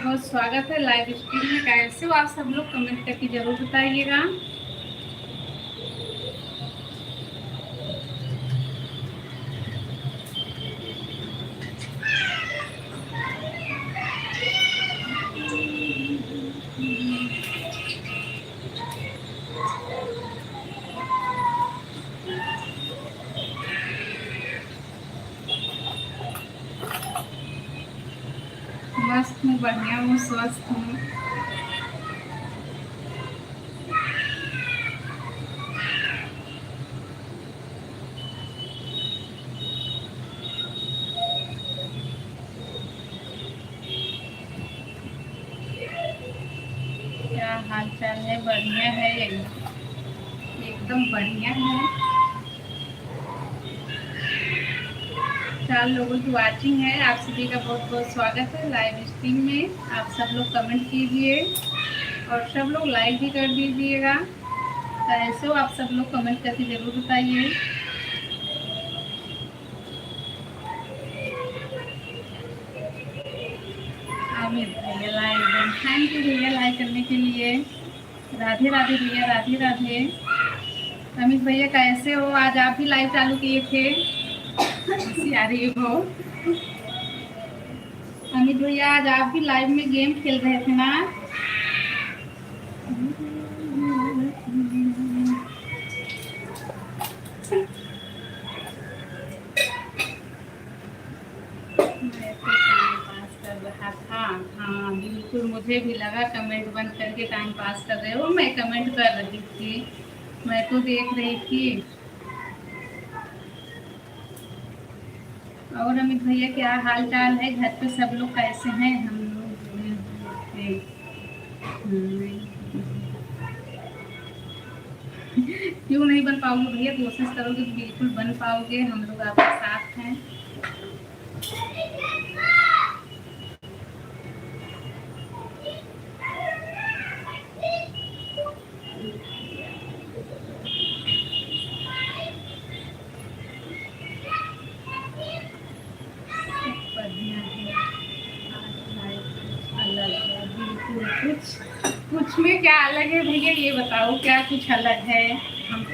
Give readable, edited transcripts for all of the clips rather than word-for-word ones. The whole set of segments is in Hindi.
बहुत स्वागत है लाइव स्ट्रीम में। कैसे हो आप सब लोग? कमेंट करके जरूर बताइएगा। मस्त हूँ, बढ़िया हूँ, स्वस्थ हूँ। क्या हाल चाल है? बढ़िया है, एकदम बढ़िया है। 4 लोगों की वॉचिंग है। आप सभी का बहुत बहुत स्वागत है लाइव स्ट्रीम में। आप सब लोग कमेंट कीजिए और सब लोग लाइक भी कर दीजिएगा। कैसे हो आप सब लोग? कमेंट करके जरूर बताइए। अमित भैया लाइक, थैंक यू भैया लाइक करने के लिए। राधे राधे भैया, राधे राधे। अमित भैया कैसे हो? आज आप भी लाइव चालू किए थे। हंसी आ रही हो। अमित भैया आज आप भी लाइव में गेम खेल रहे थे ना? मैं तो टाइम पास कर रहा था। हाँ बिल्कुल, मुझे भी लगा कमेंट बंद करके टाइम पास कर रहे हो। मैं कमेंट कर रही थी, मैं तो देख रही थी। और अमित भैया क्या हाल चाल है? घर पे सब लोग कैसे हैं? हम लोग क्यों नहीं बन पाओगे भैया? कोशिश करोगे तो बिल्कुल बन पाओगे। हम लोग आपके साथ हैं। बढ़िया है। अलग है बिल्कुल। कुछ में क्या अलग है भैया, ये बताओ, क्या कुछ अलग है? हम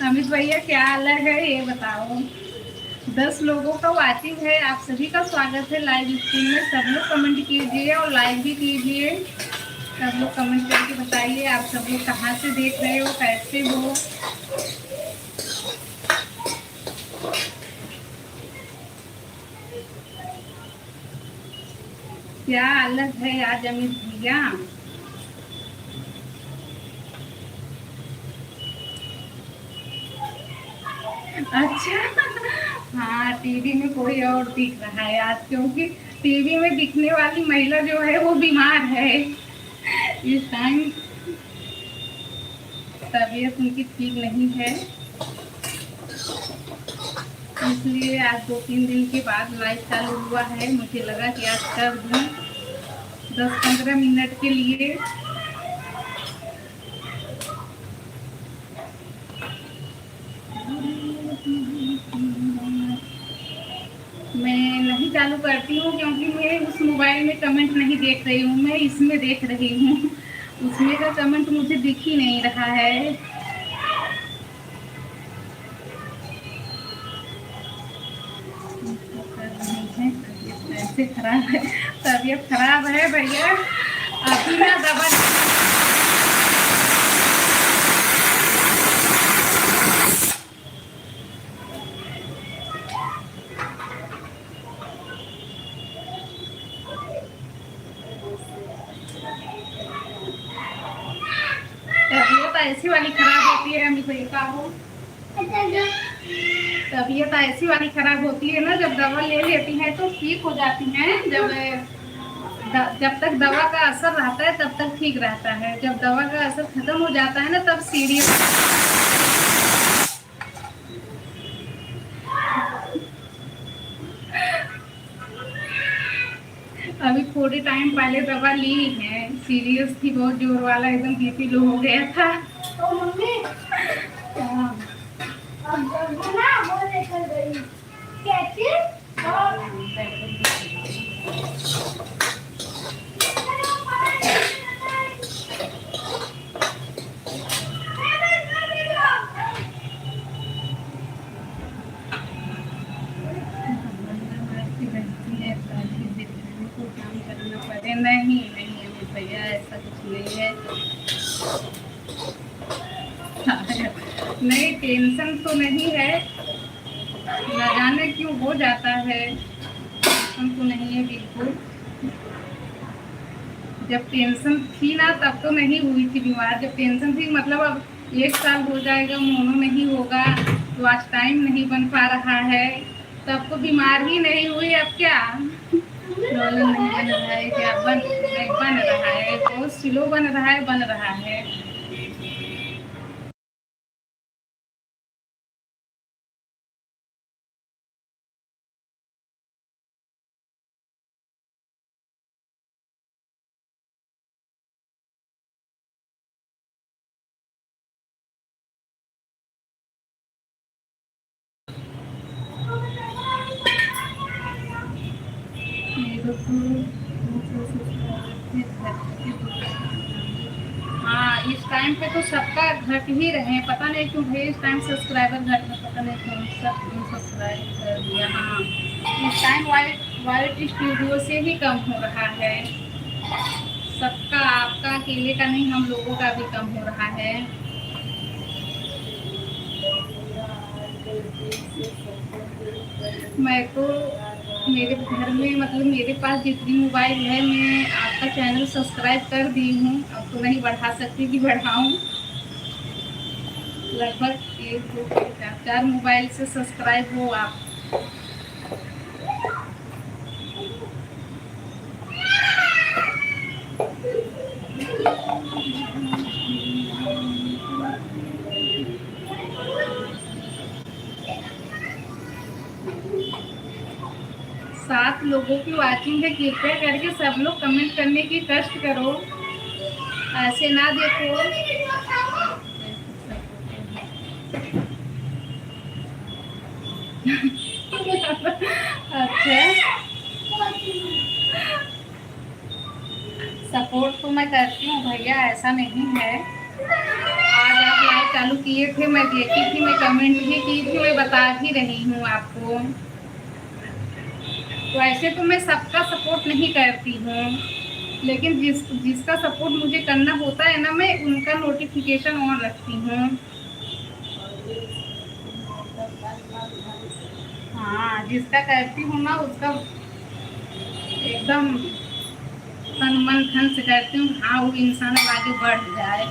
अमित भैया क्या अलग है ये बताओ। 10 लोगों का वाचिंग है। आप सभी का स्वागत है लाइव स्ट्रीम में। सब लोग कमेंट कीजिए और लाइक भी कीजिए। सब लोग कमेंट करके बताइए आप सब लोग कहाँ से देख रहे हो, कैसे हो। क्या अलग है आज अमित भैया? अच्छा। हाँ, टीवी में कोई और दिख रहा है आज, क्योंकि टीवी में दिखने वाली महिला जो है वो बीमार है इस टाइम। तबीयत उनकी ठीक नहीं है, इसलिए आज 2-3 दिन के बाद लाइव चालू हुआ है। मुझे लगा कि आज कर दूं 10-15 मिनट के लिए। मैं नहीं चालू करती हूँ क्योंकि मैं उस मोबाइल में कमेंट नहीं देख रही हूँ, मैं इसमें देख रही हूँ। उसमें का कमेंट मुझे दिख ही नहीं रहा है। ऐसे खराब है, तबीयत खराब है भैया। अभी ना दवा तबीयत ऐसी वाली खराब होती है अमित भैया का हो। तबीयत ऐसी वाली खराब होती है ना, जब दवा ले लेती है तो ठीक हो जाती है। जब तक दवा का असर रहता है तब तक ठीक रहता है। जब दवा का असर खत्म हो जाता है ना, तब सीरियस। अभी थोड़े टाइम पहले दवा ली है, सीरियस थी, बहुत जोर वाला, एकदम बीपी लो हो गया था। तो मम्मी अब ना वो लेकर गई कैसे अरे नहीं नहीं अमित भैया, ऐसा कुछ नहीं है। नहीं, टेंशन तो नहीं है, न जाने क्यों हो जाता है। टेंशन तो नहीं है बिल्कुल। जब टेंशन थी ना तब तो नहीं हुई थी बीमार। जब टेंशन थी मतलब अब 1 साल हो जाएगा, मोनो नहीं होगा, तो आज टाइम नहीं बन पा रहा है, तब तो बीमार ही नहीं हुई। अब क्या डॉलर नहीं बन रहा है, क्या बन रहा है, बहुत स्लो बन रहा है, बन रहा है। हाँ, इस टाइम पे तो सबका घट ही रहे, पता नहीं क्यों भाई इस टाइम सब्सक्राइबर घट रहे, पता नहीं कौन सा सब्सक्राइब कर दिया। हाँ, इस टाइम वाइट वाइट स्टूडियो से ही कम हो रहा है सबका, आपका अकेले का नहीं, हम लोगों का भी कम हो रहा है। मैं तो मेरे घर में मतलब मेरे पास जितनी मोबाइल है, मैं आपका चैनल सब्सक्राइब कर दी हूँ, अब तो नहीं बढ़ा सकती कि बढ़ाऊँ। लगभग 1 2 3 4 मोबाइल से सब्सक्राइब हो आप। सात लोगों की वॉचिंग है, कृपया करके सब लोग कमेंट करने की कष्ट करो, ऐसे ना देखो। अच्छा, सपोर्ट तो मैं करती हूँ भैया, ऐसा नहीं है। आज आप लाइव चालू किए थे, मैं देखी थी, मैं कमेंट भी की थी, मैं बता भी रही हूँ आपको। तो ऐसे तो मैं सबका सपोर्ट नहीं करती हूँ, लेकिन जिसका सपोर्ट मुझे करना होता है ना, मैं उनका नोटिफिकेशन ऑन रखती हूँ। हाँ, जिसका करती हूँ ना उसका एकदम तन मन धन से करती हूँ, हाँ वो इंसान आगे बढ़ जाए।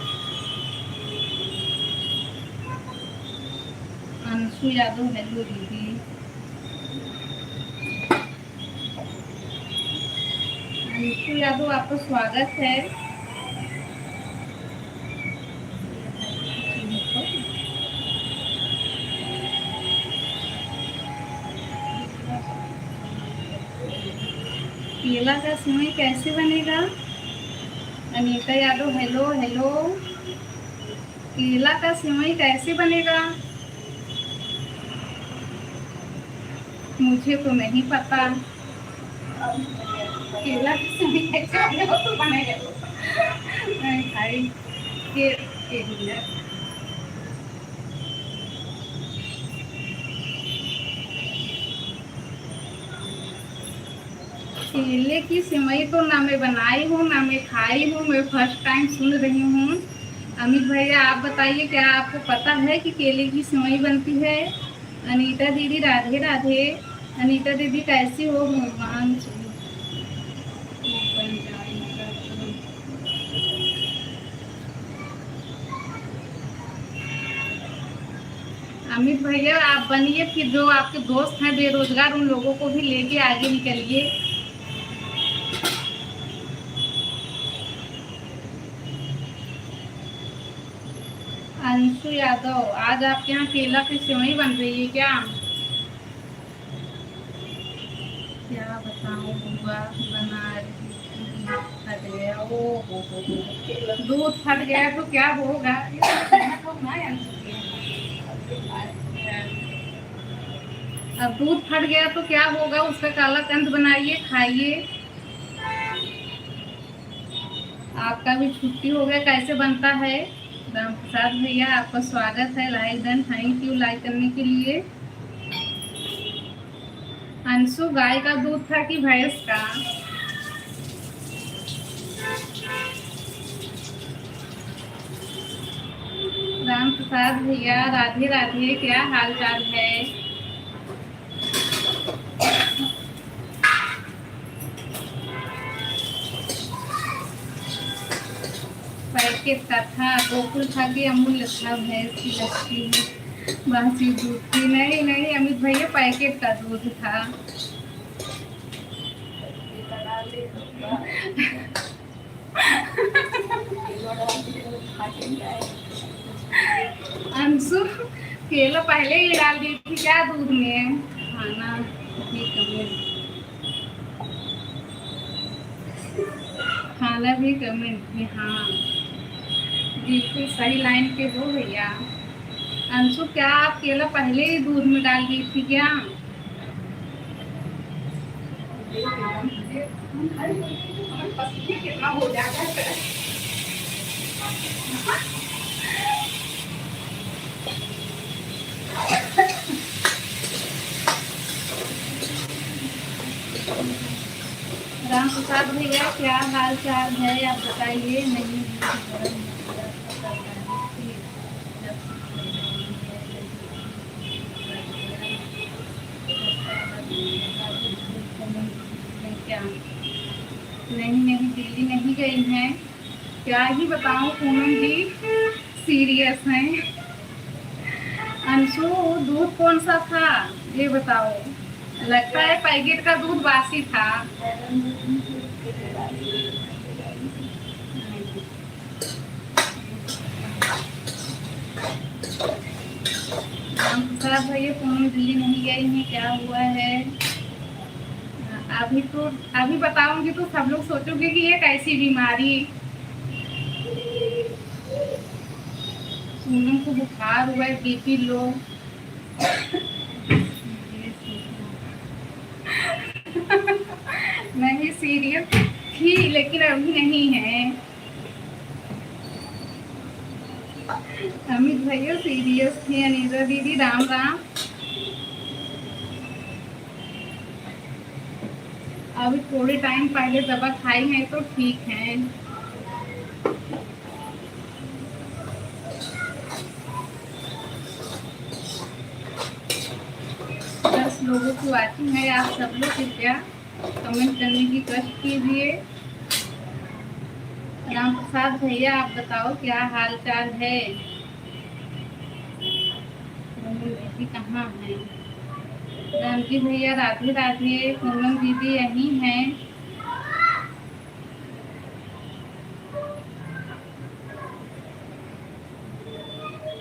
अंशु यादव, हेलो दीदी। अंशु यादव, आपका स्वागत है। केला का सेवई कैसे बनेगा? Anita Yadav, hello hello. केला का सेवई कैसे बनेगा? मुझे तो नहीं पता। केला का सेवई कैसे बनेगा तो बनेगा नहीं भाई। के एक मिनट। केले की सेवई तो ना मैं बनाई हूँ ना मैं खाई हूँ, मैं फर्स्ट टाइम सुन रही हूँ। अमित भैया आप बताइए, क्या आपको पता है कि केले की सेवई बनती है? अनीता दीदी, राधे राधे। अनीता दीदी कैसी हो? भगवान अमित भैया आप बनिए, फिर जो आपके दोस्त हैं बेरोजगार उन लोगों को भी लेके आगे निकलिए। अंशु यादव, आज आपके यहाँ केला की सेवई बन रही है क्या? क्या बताऊँ बुआ, बना रही फट गया। ओ हो, दूध फट गया तो क्या होगा? अब दूध फट गया तो क्या होगा, उसका काला कंद बनाइए खाइए। आपका भी छुट्टी हो गया, कैसे बनता है? राम प्रसाद भैया, आपका स्वागत है, like done, thank you like करने के लिए। अंशु, गाय का दूध था कि भैंस का? राम प्रसाद भैया राधे राधे, क्या हाल चाल है? पैकेट का था, गोकुल था कि अमूल्य था, भैंस की लस्सी बासी दूध थी? नहीं नहीं अमित भैया, पैकेट का दूध था। अंशु, केला पहले ही डाल दी थी क्या दूध में? खाना भी कमेंट, खाना भी कमेंट भी, हाँ बिल्कुल सही लाइन पे हो भैया। अंशु, क्या आप केला पहले ही दूध में डाल दी थी क्या? कितना हो जाएगा? राम प्रसाद भैया क्या हाल चाल है, आप बताइए। नहीं क्या? नहीं नहीं दिल्ली नहीं गई हैं, क्या ही बताऊं पूनम जी, सीरियस हैं। अंशु, दूध कौन सा था ये बताओ? लगता है पैकेट का दूध बासी था। प्रसाद भैया पूनम दिल्ली नहीं गई हैं, क्या हुआ है? अभी बताऊंगी तो सब लोग सोचोगे कि ये कैसी बीमारी। पूनम को बुखार हुआ है, बीपी लो। नहीं सीरियस थी लेकिन अभी नहीं है। अमित भैया सीरियस थी। अनीता दीदी राम राम। अभी थोड़े टाइम पहले दवा खाई है तो ठीक है। लोगों की वाचिंग है, आप सब लोग कृपया कमेंट करने की कष्ट कीजिए। राम प्रसाद भैया आप बताओ क्या हाल चाल है? दीदी कहाँ है? रामजी भैया राधे राधे। पूनम दीदी यहीं हैं।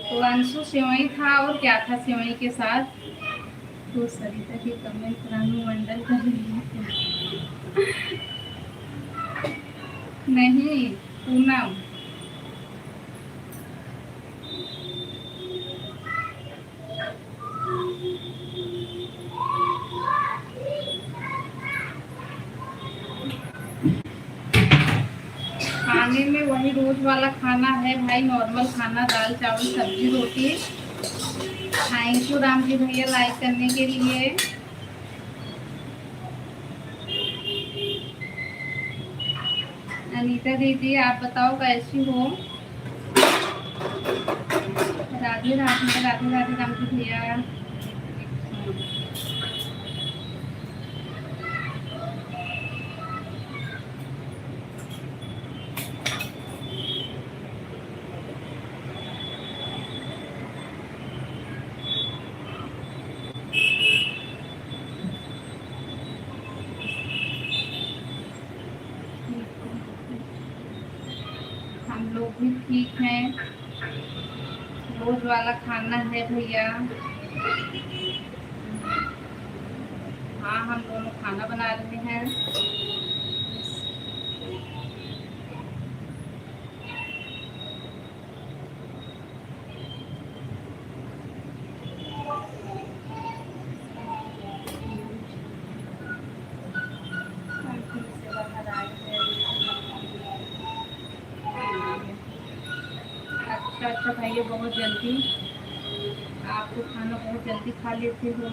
तो अंशु सेवई था, और क्या था सेवई के साथ? तो सरिता की कमेंट रानू मंडल कर रही है। नहीं पूनम, खाने में वही रोज वाला खाना है भाई, नॉर्मल खाना, दाल चावल सब्जी रोटी। थैंक यू राम जी भैया लाइक करने के लिए। अनीता दीदी आप बताओ कैसी हो? राधे राधे राधे राधे राम जी भैया। हम लोग भी ठीक हैं, रोज वाला खाना है भैया। हाँ हम दोनों खाना बना रहे हैं। अच्छा भैया बहुत जल्दी, आपको खाना बहुत जल्दी खा लेते हो।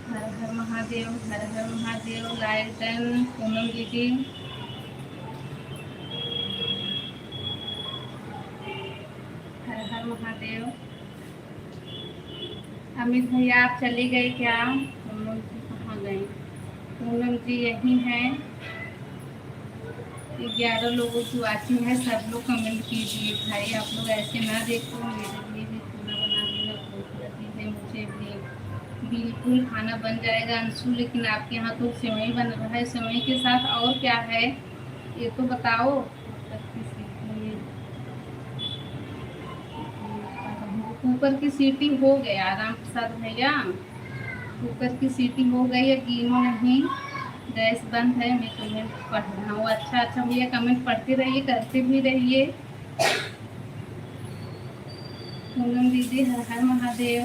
हर हर महादेव, हर हर महादेव। लाइक डन पूनम दीदी। हर हर महादेव। अमित भैया आप चले गए क्या? पूनम जी कहाँ गए? पूनम जी यही हैं। 11 लोगों की वाचिंग है, सब लोग कमेंट कीजिए भाई। आप लोग ऐसे ना देखो, मेरे लिए भी खाना बना देना, भूख लगी है मुझे भी। बिल्कुल खाना बन जाएगा अंशु, लेकिन आपके यहाँ तो सेवई बन रहा है, सेवई के साथ और क्या है ये तो बताओ। कुकर की सीटी हो गया राम प्रसाद भैया, कुकर की सीटी हो गई है, गिनो नहीं। गैस बंद है, मैं कमेंट पढ़ रहा हूँ। अच्छा अच्छा भैया, कमेंट पढ़ते रहिए, करते भी रहिए। पूनम दीदी हर हर महादेव।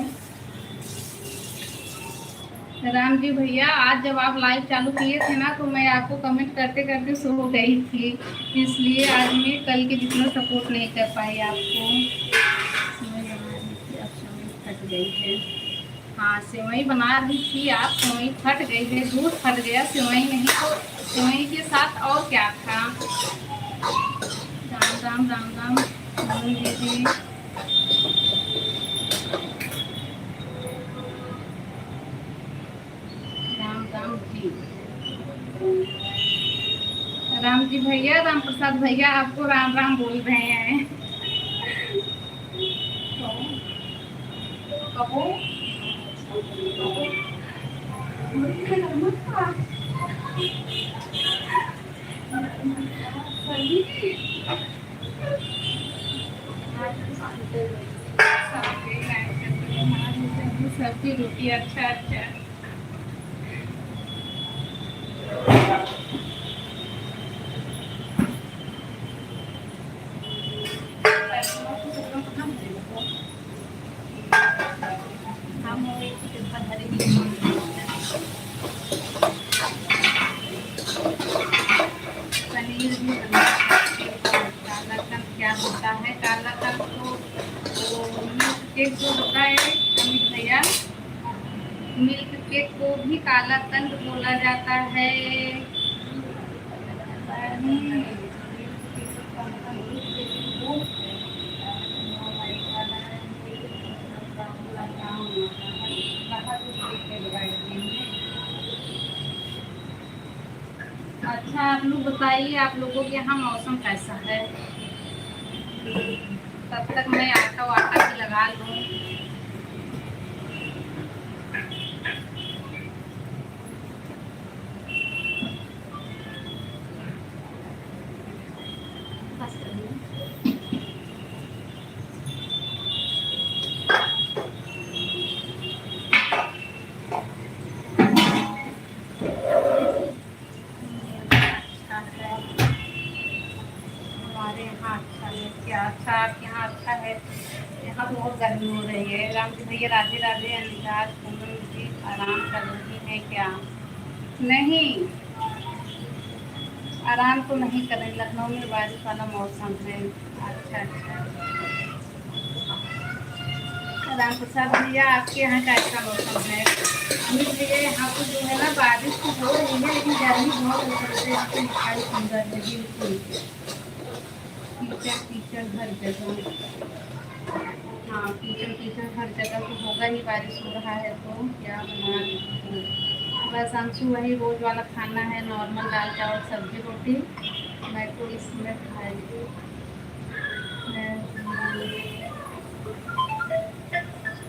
राम जी भैया, आज जब आप लाइव चालू किए थे ना, तो मैं आपको कमेंट करते करते सो गई थी, इसलिए आज मैं कल के जितना सपोर्ट नहीं कर पाई आपको। सेवई बना रही थी, अब सेवई फट गई है। हाँ सेवई बना रही थी आप, सेवई फट गई है, दूध फट गया, सेवई नहीं तो सेवई के साथ और क्या था। राम राम राम राम दीदी। राम राम जी। राम जी भैया, राम प्रसाद भैया आपको राम राम बोल रहे हैं। कहो सब्जी रोटी। अच्छा अच्छा। पनीर भी काला कन क्या होता है? काला कन तो मिल्क केक जो होता है अमित भैया, मिल्क केक को भी काला कंद बोला जाता है। अच्छा आप लोग बताइए, आप लोगों के यहाँ मौसम कैसा है? तब तक मैं आटा वाटा भी लगा लूँ। हमारे यहाँ अच्छा है क्या? अच्छा आपके यहाँ अच्छा है? यहाँ बहुत गर्मी हो रही है। राम जी भैया राधे राधे। अनिराज पूनम जी आराम कर रही है क्या? नहीं, आराम तो नहीं कर रहे, लखनऊ में बारिश वाला मौसम है। अच्छा अच्छा। राम प्रसाद भैया आपके यहाँ कैसा मौसम है? अमित भैया यहाँ पर जो है ना, बारिश तो हो रही है, लेकिन गर्मी बहुत हो रही है। मिठाई सुंदर है बिल्कुल। कीचड़ कीचड़ हर जगह। हाँ कीचड़ कीचड़ हर जगह तो होगा ही, बारिश हो रहा है तो। क्या बना रही हूँ? बस अंशु वही रोज वाला खाना है, नॉर्मल दाल चावल सब्जी रोटी। मैं तो इसमें खाई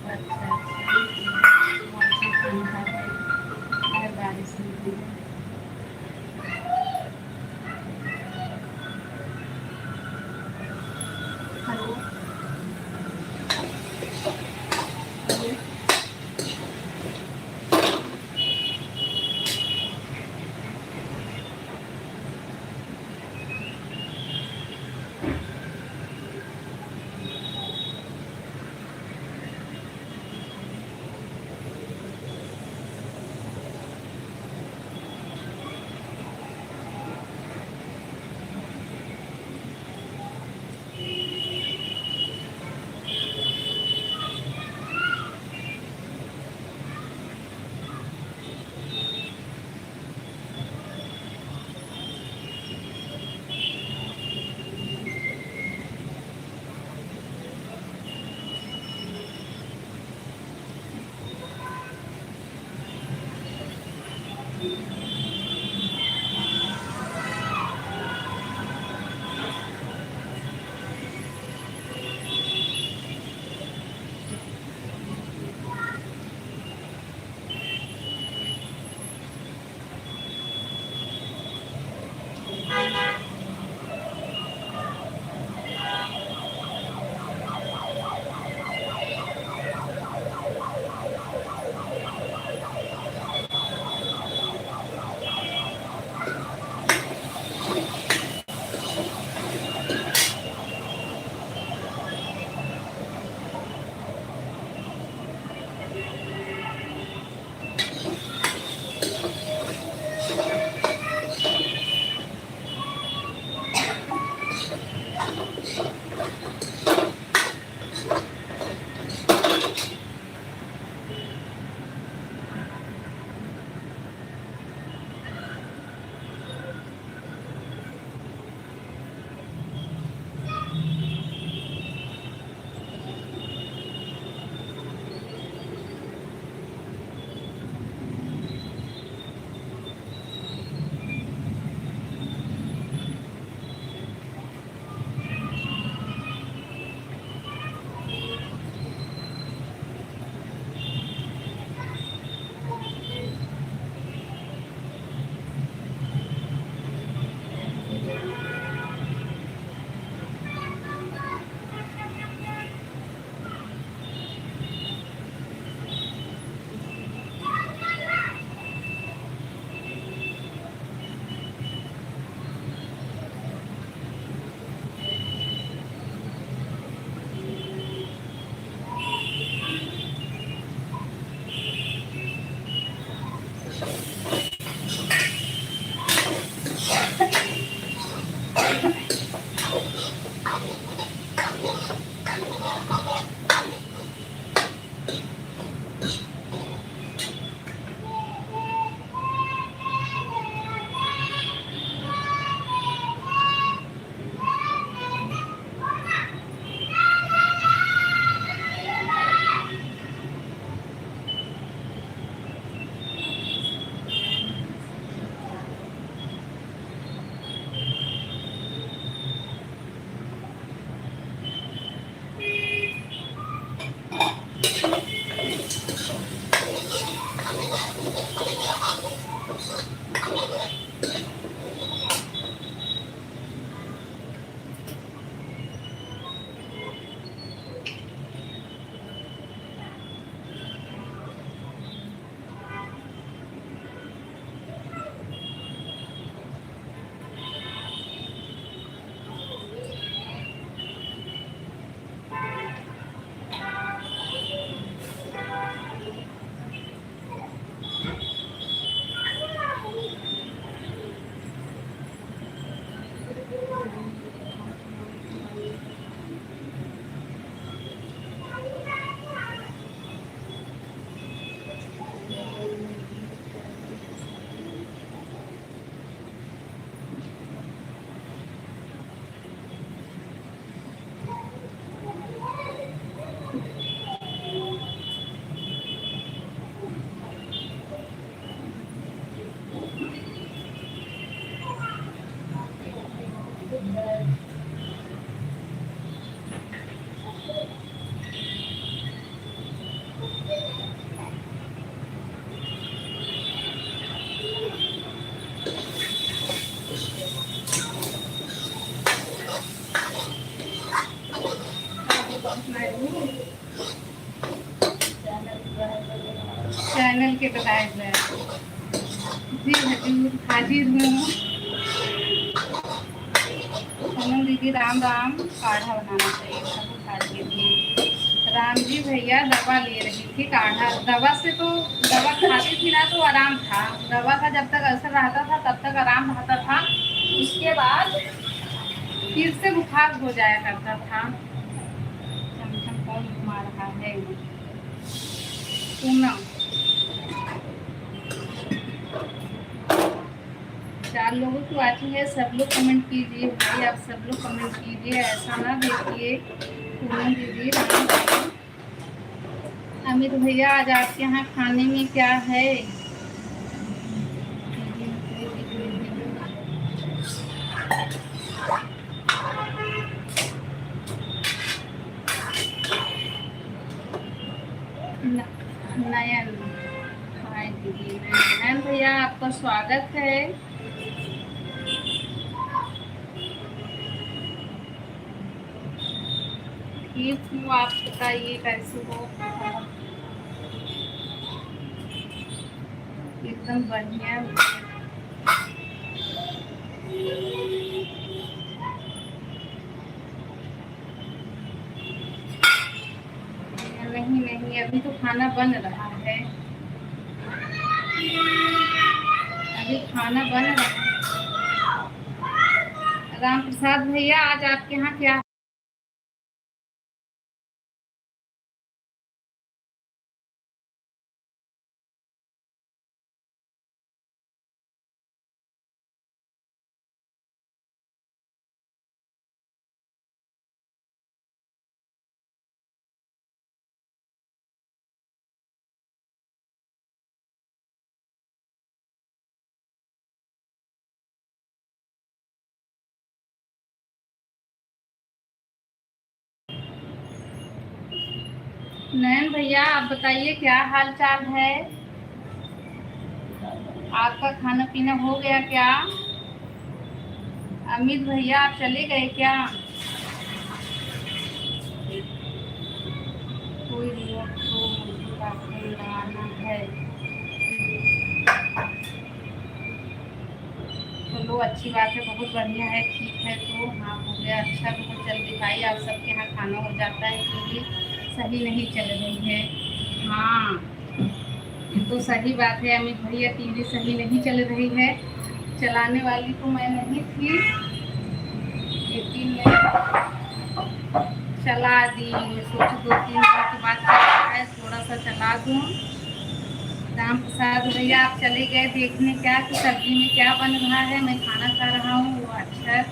अच्छा अच्छा। बारिश नहीं है। हेलो चैनल के बताए गए जी हजूर हाजिर हूँ। सोनम दीदी राम राम। काढ़ा बनाना चाहिए, सब उठा लीजिए। राम जी भैया दवा ले रही थी काढ़ा, दवा से तो दवा खाती थी ना तो आराम था, दवा का जब तक असर रहता था तब तक आराम रहता था, उसके बाद फिर से बुखार हो जाया करता था। चमचम कौन घुमा रहा है? पूनम। 4 लोगों की वाचिंग है, सब लोग कमेंट कीजिए भाई, आप सब लोग कमेंट कीजिए, ऐसा ना देखिए। पूनम दीदी राम राम। अमित भैया आज आपके यहाँ खाने में क्या है? स्वागत है। ठीक हूँ, आप बताइए कैसे हो? एकदम बढ़िया। नहीं नहीं, अभी तो खाना बन रहा है। अभी खाना बन रहा है। राम प्रसाद भैया, आज आपके यहाँ क्या? नयन भैया, आप बताइए क्या हाल चाल है? आपका खाना पीना हो गया क्या? अमित भैया, आप चले गए क्या? कोई रिमोट तो मुझे आपको लगाना है। चलो अच्छी बात है, बहुत बढ़िया है। ठीक है, तो हाँ हो गया। अच्छा, बहुत जल्दी भाई, आप सबके यहाँ खाना हो जाता है क्योंकि सही नहीं चल रही है। हाँ, ये तो सही बात है अमित भैया, टीवी सही नहीं चल रही है। चलाने वाली तो मैं नहीं थी, लेकिन मैं चला दी। सोची 2-3 दिन के बाद चला है, थोड़ा सा चला दूँ। राम प्रसाद भैया, आप चले गए देखने क्या कि सब्जी में क्या बन रहा है। मैं खाना खा रहा हूँ। वो अच्छा,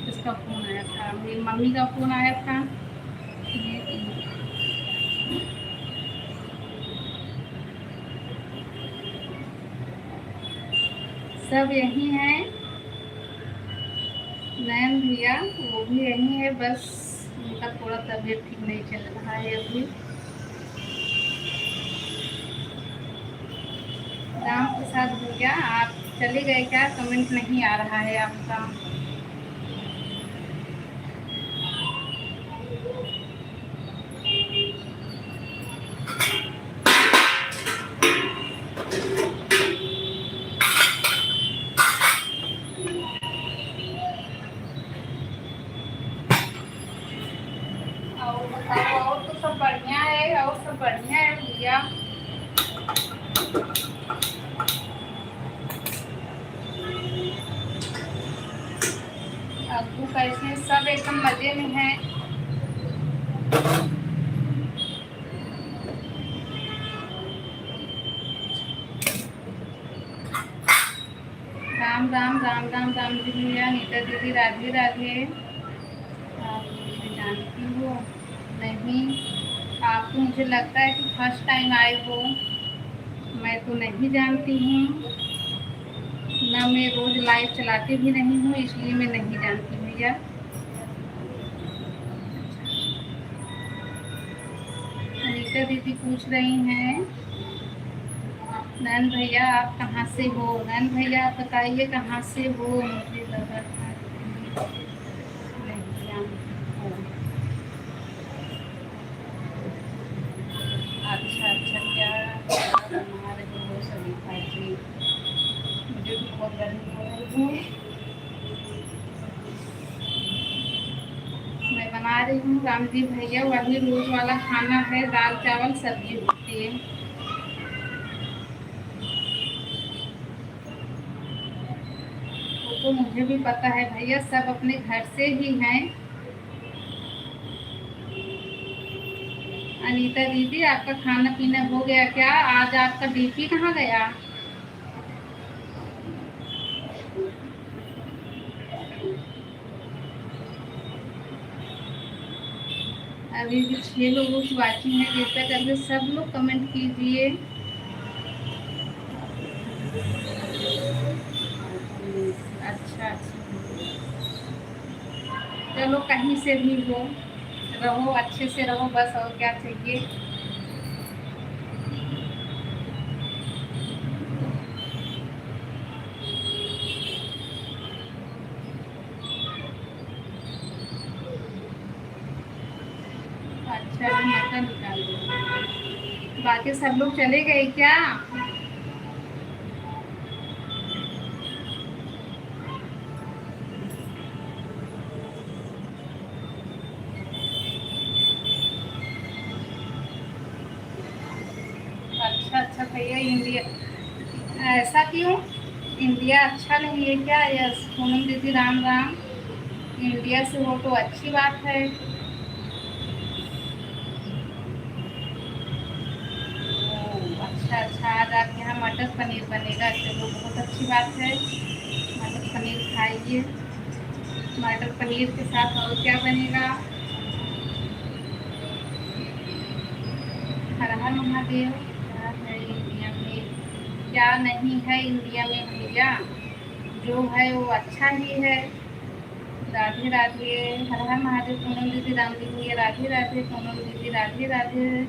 किसका फ़ोन आया था? मेरी मम्मी का फ़ोन आया था। सब यही हैं। नयन भैया वो भी यही है, बस उनका थोड़ा तबीयत ठीक नहीं चल रहा है अभी। राम प्रसाद भैया, आप चले गए क्या? कमेंट नहीं आ रहा है आपका। और बताओ, और तो सब बढ़िया है, और सब बढ़िया है भैया। अब्बू कैसे हैं? सब एकदम मजे में हैं। राम राम राम राम राम जी भैया। नीता दीदी, राधे राधे। आप मुझे जानती हो? नहीं, आप तो मुझे लगता है कि फर्स्ट टाइम आए हो। मैं तो नहीं जानती हूँ, ना मैं रोज लाइव चलाती भी नहीं हूँ, इसलिए मैं नहीं जानती भैया। अनीता दीदी पूछ रही हैं, नैन भैया आप कहाँ से हो? नैन भैया आप बताइए कहाँ से हो? मुझे लगा था नहीं जानती हो। अच्छा अच्छा, क्या बना रही हो सलीफा जी? मुझे तो बहुत गर्मी हो रही है। मैं बना रही हूँ रामजी भैया, वही रोज वाला खाना है, दाल चावल सब्जी होती है। वो तो मुझे भी पता है भैया, सब अपने घर से ही हैं। अनीता दीदी, आपका खाना पीना हो गया क्या? आज आपका डीपी कहाँ गया? अभी भी 6 लोगों की वाचिंग है, कृपया करके सब लोग कमेंट कीजिए। अच्छा अच्छा, चलो कहीं से भी हो, रहो अच्छे से रहो, बस और क्या चाहिए। बाकी सब लोग चले गए क्या? अच्छा अच्छा भैया, इंडिया ऐसा क्यों? इंडिया अच्छा नहीं है क्या? यस पूनम दीदी, राम राम। इंडिया से हो तो अच्छी बात है। ओह अच्छा अच्छा, आज आपके यहाँ मटर पनीर बनेगा? चलो बहुत अच्छी बात है। मटर पनीर खाइए। मटर पनीर के साथ और क्या बनेगा? हर हर महादेव। क्या है इंडिया में? क्या नहीं है इंडिया में भैया? जो है वो अच्छा ही है। राधे राधे। हर हर महादेव। पूनम दीदी, राम जी भैया राधे राधे। पूनम दीदी राधे राधे।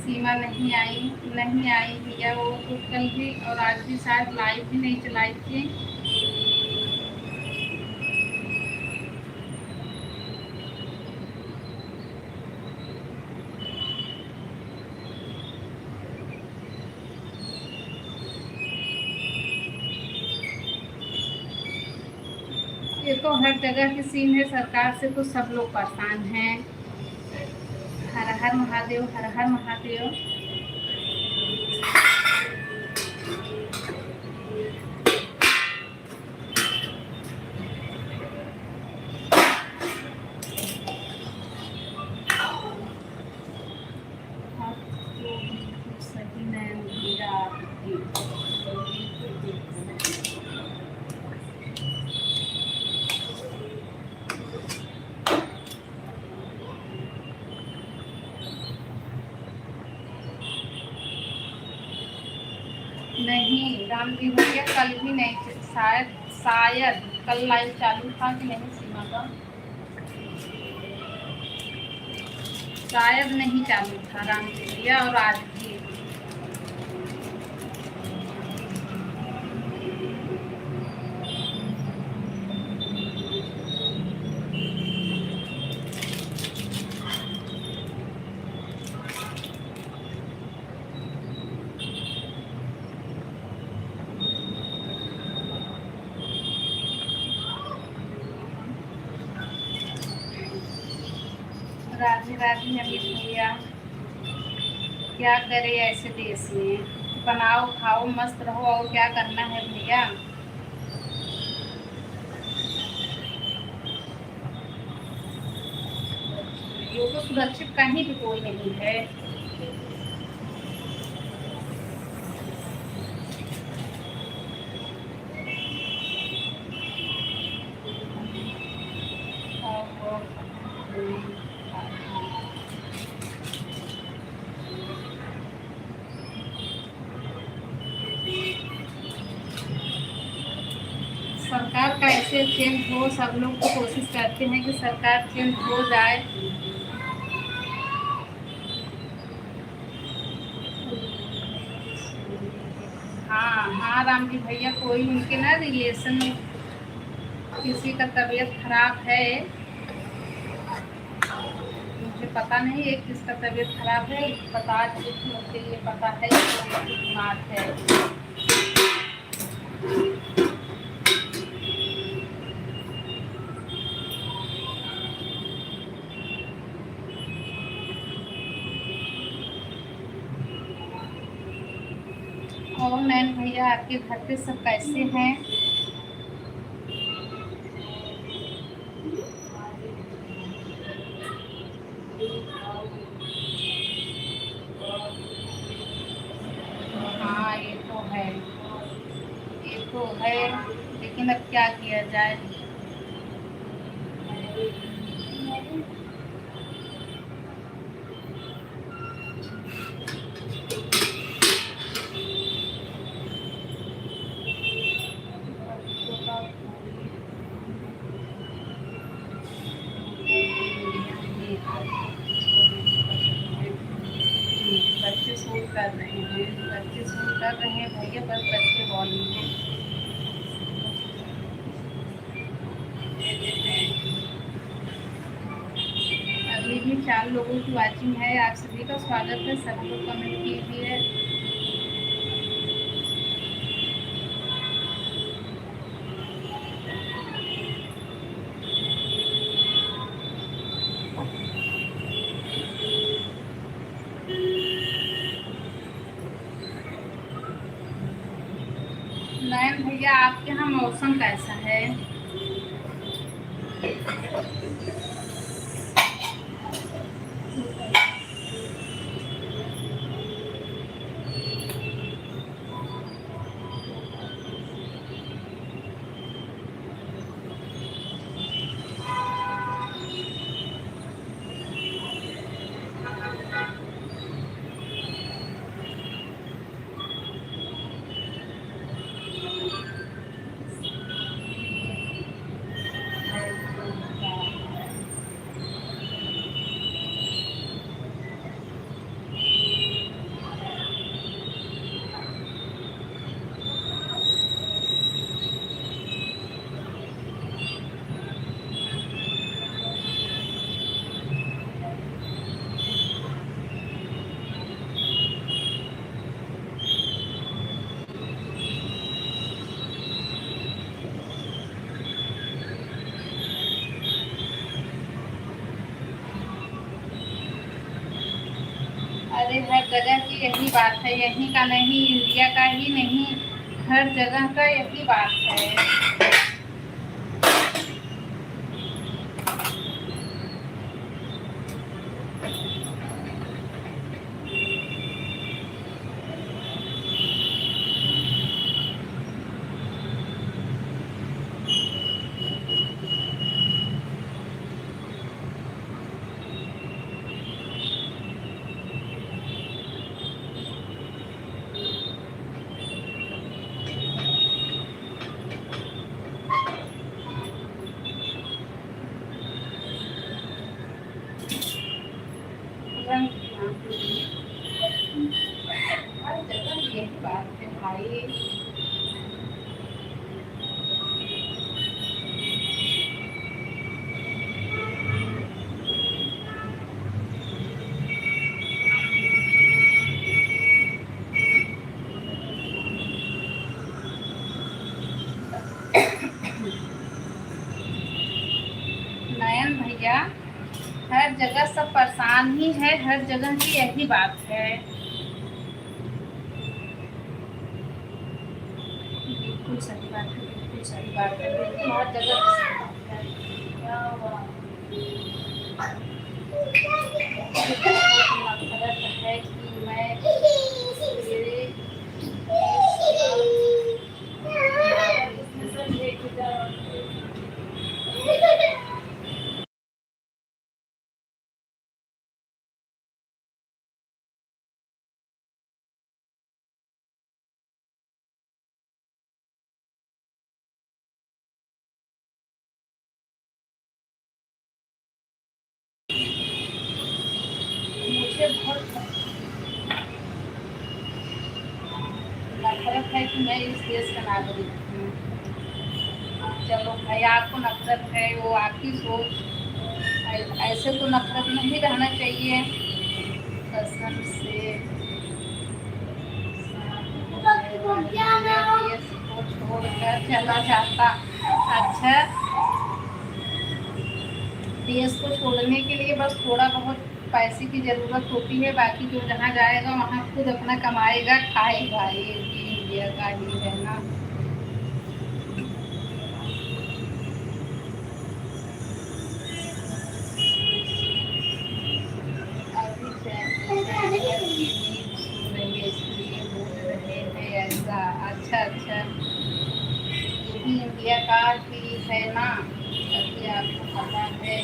सीमा नहीं आई? नहीं आई भैया, वो तो कल भी और आज भी शायद लाइव भी नहीं चलाई थी। ये तो हर जगह की सीन है, सरकार से तो सब लोग परेशान हैं। हर हर महादेव, हर हर महादेव। आप तो बिल्कुल सही नैन भैया आपकी। नहीं राम जी भैया, कल भी नहीं, शायद शायद कल लाइव चालू था कि नहीं सीमा का? शायद नहीं चालू था राम जी भैया, और आज भी। राधे राधे अमित भैया। क्या करे ऐसे देश में? बनाओ खाओ मस्त रहो, और क्या करना है भैया? ये तो सुरक्षित कहीं भी कोई नहीं है। और सरकार कैसे चेंज हो? सब लोग तो कोशिश करते हैं कि सरकार चेंज हो जाए। हाँ हाँ राम जी भैया, कोई उनके ना रिलेशन में किसी का तबीयत खराब है। मुझे पता नहीं है किसका तबीयत खराब है, बता दीजिए, मुझे ये पता है कि कोई बीमार है। और नैन भैया, आपके घर पे सब कैसे हैं? हाँ ये तो है, ये तो है, लेकिन अब क्या किया जाए? बच्चे शूट कर रहे हैं, बच्चे शूट कर रहे हैं भैया, बस बच्चे बॉलिंग में। अभी भी 4 4 लोगों की वॉचिंग है। आप सभी का स्वागत है, सब लोग कमेंट कीजिए। नयन भैया, आपके यहाँ मौसम कैसा है? अरे हर जगह की यही बात है, यहीं का नहीं, इंडिया का ही नहीं, हर जगह का यही बात है। हर जगह यही बात है भाई। नयन भैया, हर जगह सब परेशान ही है, हर जगह की यही बात है। बिल्कुल सही बात है, बिल्कुल सही बात है, बिल्कुल हर जगह की सही बात है। क्या हुआ? नफरत है कि मैं मेरे मुझे बहुत नफरत है कि मैं इस देश का नागरिक हूँ। चलो भाई, आपको नफरत है वो आपकी सोच, ऐसे तो नफरत नहीं रहना चाहिए। कसम से देश को छोड़कर चला जाता। अच्छा, देश को छोड़ने के लिए बस थोड़ा बहुत पैसे की ज़रूरत होती है, बाकी जो जहाँ जाएगा वहाँ खुद अपना कमाएगा खाएगा। ये भी इंडिया का ही है ना। अभी सुनेंगे इसलिए बोल रहे हैं ऐसा। अच्छा अच्छा, ये भी इंडिया का ही है ना, तभी आपको पता है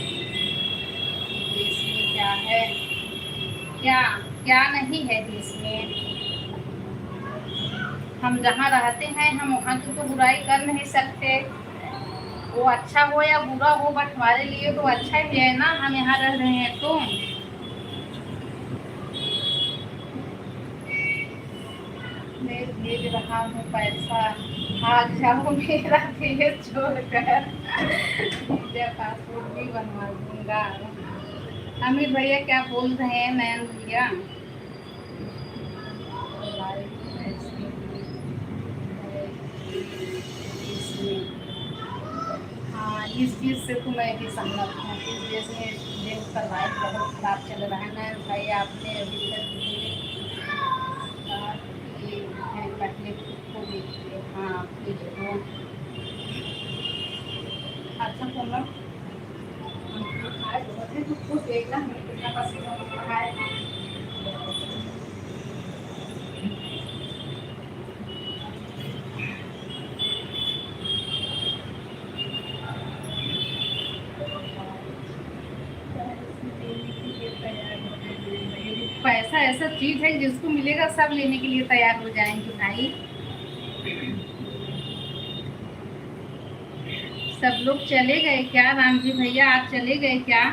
देश में क्या है, क्या क्या नहीं है देश में। हम जहाँ रहते हैं हम वहाँ की तो बुराई कर नहीं सकते, वो अच्छा हो या बुरा हो, बट हमारे लिए तो अच्छा ही है ना, हम यहाँ रह रहे हैं तो। मैं भेज रहा हूँ पैसा, भाग जाओ मेरा देश छोड़कर, वीजा पासपोर्ट भी बनवा दूंगा। अमित भैया क्या बोल रहे हैं नयन भैया? हाँ, इस चीज़ से तो मैं भी सहमत हूँ। इस देश में देश का लाइफ बहुत खराब चल रहा है नयन भाई। आपने अभी तक ये है पहले को देखिए। हाँ प्लीज वो अच्छा कोमल खाए तो खुद देखना हमें कितना पसीना है। पैसा ऐसा चीज है जिसको मिलेगा सब लेने के लिए तैयार हो जाएंगे भाई। सब लोग चले गए क्या? राम जी भैया आप चले गए क्या?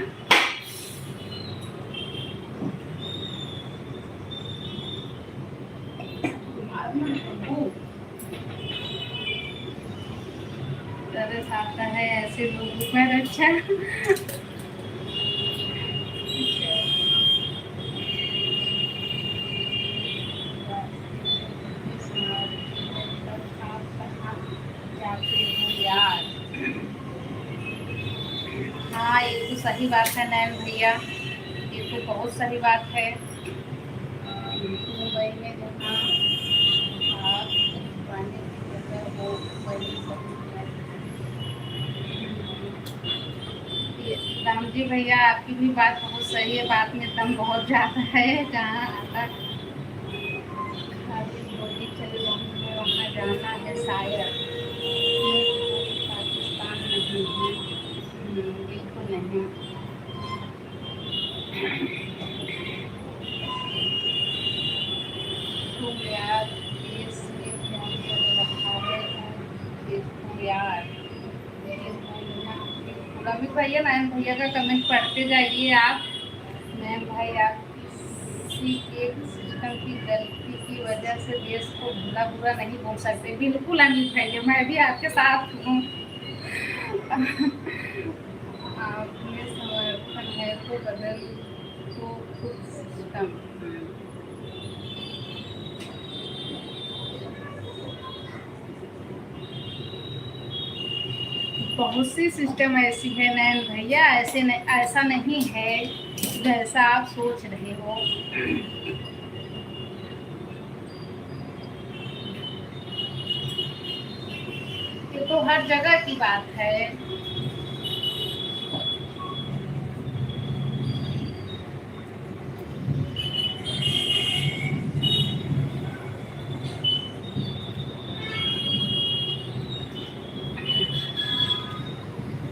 तरस आता है ऐसे लोगों पर। अच्छा जाते हो यार। हाँ ये तो सही बात है नैन भैया, ये तो बहुत सही बात है। मुंबई में जहाँ आप पानी की जगह वो बड़ी सही है। राम जी भैया आपकी भी बात बहुत सही है, बात में दम बहुत ज़्यादा है। जहाँ आता खाली बोली चले वहाँ जाना है शायद। पाकिस्तान नहीं है, बिल्कुल नहीं। तुम यार देश में क्या चल रहा है देखो यार। रमित भैया नयन भैया का कमेंट पढ़ते जाइए आप। नयन भाई आप किसी एक सिस्टम की गलती की वजह से देश को भला बुरा नहीं बोल सकते। बिल्कुल अमित भैया मैं भी आपके साथ हूँ। आपने समर्थन है तो बदल तो खुद सिस्टम। बहुत सी सिस्टम ऐसी है नैन भैया, ऐसा नहीं है जैसा आप सोच रहे हो। ये तो हर जगह की बात है।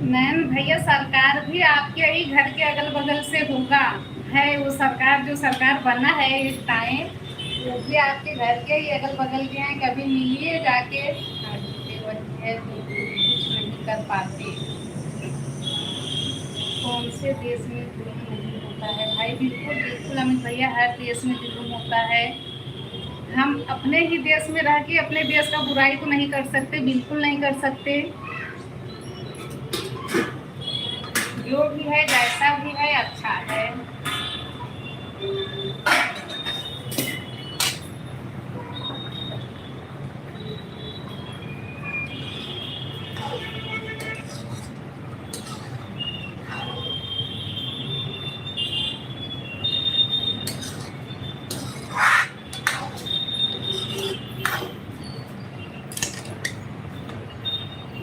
नैन भैया सरकार भी आपके ही घर के अगल बगल से होगा। है वो सरकार, जो सरकार बना है इस टाइम, वो भी आपके घर के ही अगल बगल के हैं। कभी मिलिए जाके। वही है जो कुछ नहीं कर पाते। कौन से देश में जुल्म नहीं होता है भाई? बिल्कुल बिल्कुल अमित भैया हर देश में जुल्म होता है। हम अपने ही देश में रह के अपने देश का बुराई तो नहीं कर सकते, बिल्कुल नहीं कर सकते। जो भी है जैसा भी है अच्छा है।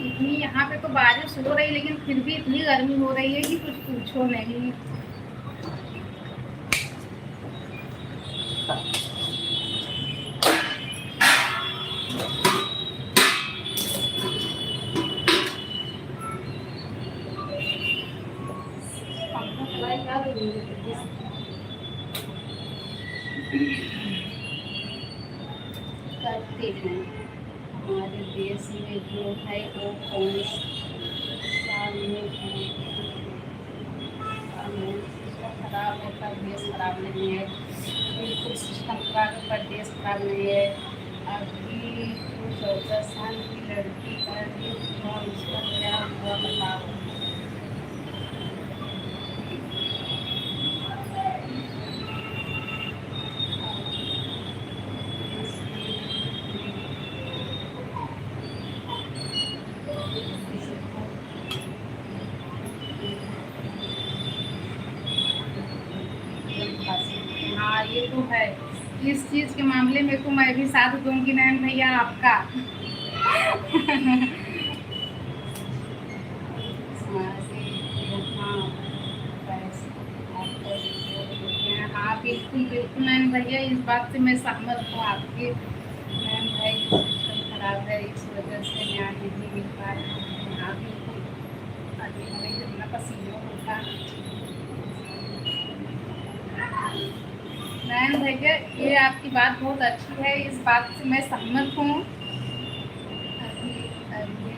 इतनी यहाँ पे तो बारिश हो रही लेकिन फिर भी इतनी गर्मी हो रही है कि कुछ पूछो नहीं। करते हैं हमारे देश में जो है वो कौन सा में है? सिस्टम खराब है पर देश खराब नहीं है। बिल्कुल सिस्टम खराब है पर देश खराब नहीं है। अभी जो 14 साल की लड़की का रेप हुआ उसका क्या हुआ बताओ। इस चीज़ के मामले में तो मैं भी साथ दूंगी नयन भैया आपका। हाँ बिल्कुल बिल्कुल नयन भैया, इस बात से मैं सहमत हूँ आपके। नयन भाई सिस्टम खराब है, इस वजह से न्याय नहीं मिल पा रहा है। हाँ बिल्कुल, अभी हमें कितना पसीना होता। नयन भैया ये आपकी बात बहुत अच्छी है, इस बात से मैं सहमत हूँ। अभी अभी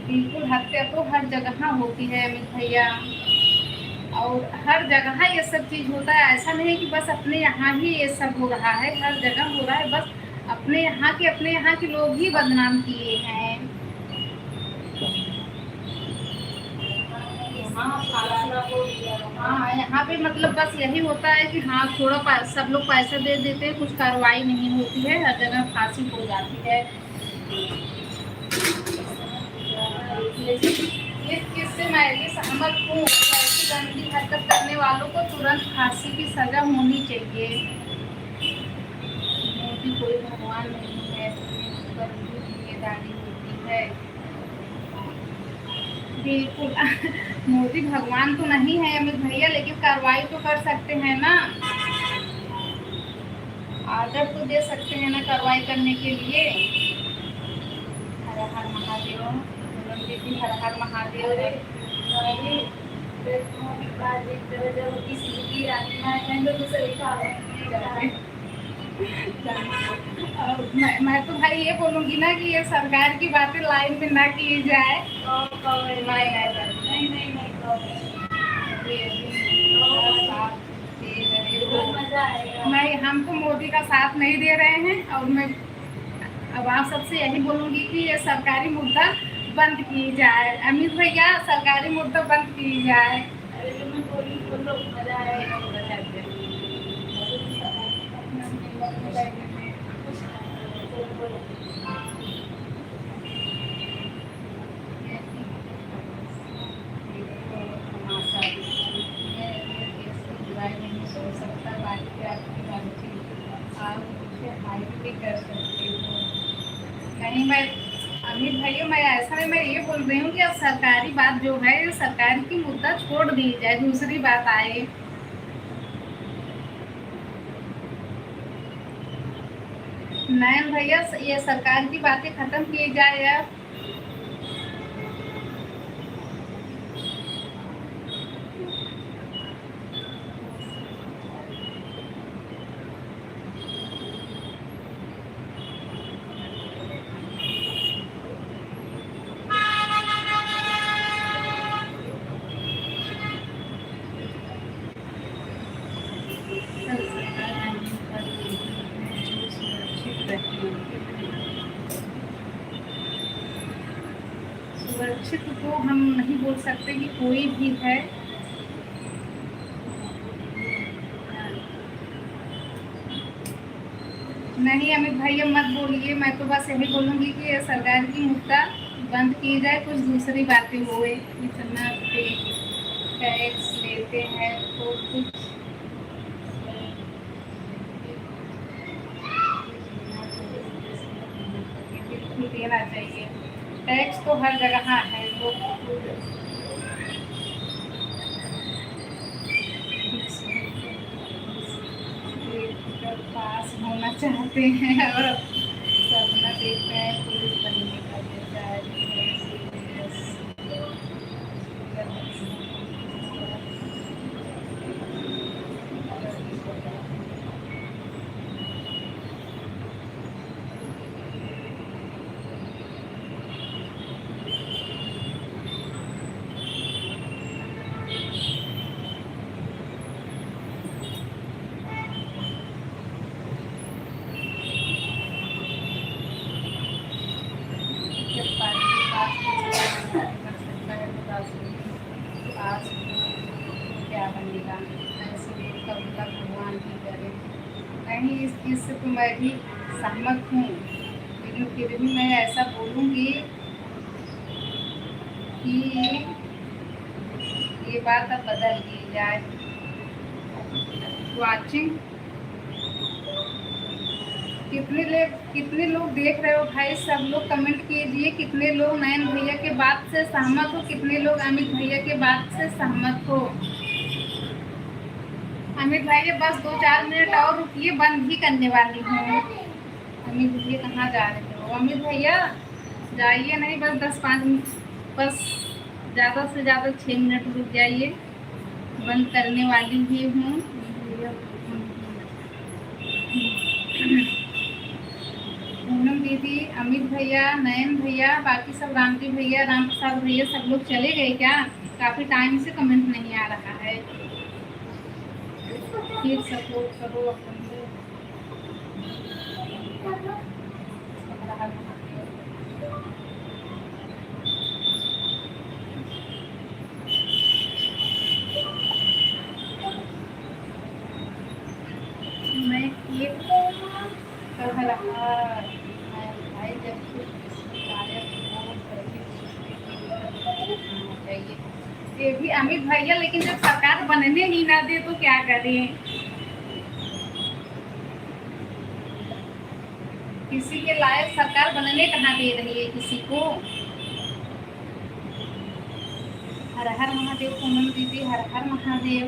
बिल्कुल, हत्या तो हर जगह होती है अमित भैया, और हर जगह ये सब चीज़ होता है। ऐसा नहीं कि बस अपने यहाँ ही ये सब हो रहा है, हर जगह हो रहा है। बस अपने यहाँ के लोग ही बदनाम किए हैं। हाँ यहाँ पे मतलब बस यही होता है कि हाँ थोड़ा सब लोग पैसा दे देते हैं, कुछ कार्रवाई नहीं होती है, हर जगह फांसी हो जाती है। इस चीज से मैं भी सहमत हूँ, ऐसी गंदी हरकत करने वालों को तुरंत फांसी की सजा होनी चाहिए। मोदी कोई भगवान नहीं है, पर भी जिम्मेदारी होती है। बिल्कुल। मोदी भगवान तो नहीं है अमित भैया, लेकिन कार्रवाई तो कर सकते हैं ना, आर्डर तो दे सकते हैं ना कार्रवाई करने के लिए। हर हर महादेव, हर हर महादेव। मैं तो भाई ये बोलूंगी ना कि ये सरकार की बातें लाइन में ना की जाए। नहीं नहीं नहीं, हम तो मोदी का साथ नहीं दे रहे हैं, और मैं अब आप सबसे यही बोलूंगी कि ये सरकारी मुद्दा बंद की जाए। अमित भैया सरकारी मुद्दा बंद की जाए। नहीं मैं अमित भैया, मैं ऐसा नहीं, मैं ये बोल रही हूँ कि अब सरकारी बात जो है सरकार की मुद्दा छोड़ दी जाए, दूसरी बात आए। नयन भैया ये सरकार की बातें खत्म की जाए अब। सुरक्षित तो हम नहीं बोल सकते कि कोई भी है। नहीं अमित भैया मत बोलिए, मैं तो बस यही बोलूँगी कि ये सरकार की मुद्दा बंद की जाए, कुछ दूसरी बातें हुए। इतना टैक्स लेते हैं तो कुछ बिल्कुल देना चाहिए, टैक्स तो हर जगह है। लोग पास होना चाहते हैं और सपना देखते हैं पुलिस बनने का देता है। क्या बनेगा, ऐसे भगवान की करे। नहीं इस चीज़ से तो मैं भी सहमत हूँ, लेकिन फिर भी मैं ऐसा बोलूँगी कि ये बात अब बदल दी जाए। वाचिंग कितने लोग देख रहे हो भाई, सब लोग कमेंट कीजिए। कितने लोग नयन भैया के बात से सहमत हो, कितने लोग अमित भैया के बात से सहमत हो। अमित भैया बस 2-4 मिनट और रुकिए, बंद ही करने वाली हूँ। अमित भैया कहाँ जा रहे हो? अमित भैया जाइए नहीं, बस 10-5 मिनट, बस ज़्यादा से ज़्यादा 6 मिनट रुक जाइए, बंद करने वाली ही हूँ। पूनम दीदी, अमित भैया, नयन भैया, बाकी सब रामजी भैया, राम प्रसाद भैया, सब लोग चले गए क्या? काफ़ी टाइम से कमेंट नहीं आ रहा है। फिर सपोर्ट करो अपन। मैं एक कह रहा भाई, जब ये भी अमित भैया, लेकिन जब सरकार बनने ही ना दे तो क्या करें? किसी के लायक सरकार बनने कहाँ दे रही है किसी को। हर हर महादेव। पूनम दीदी, हर हर महादेव।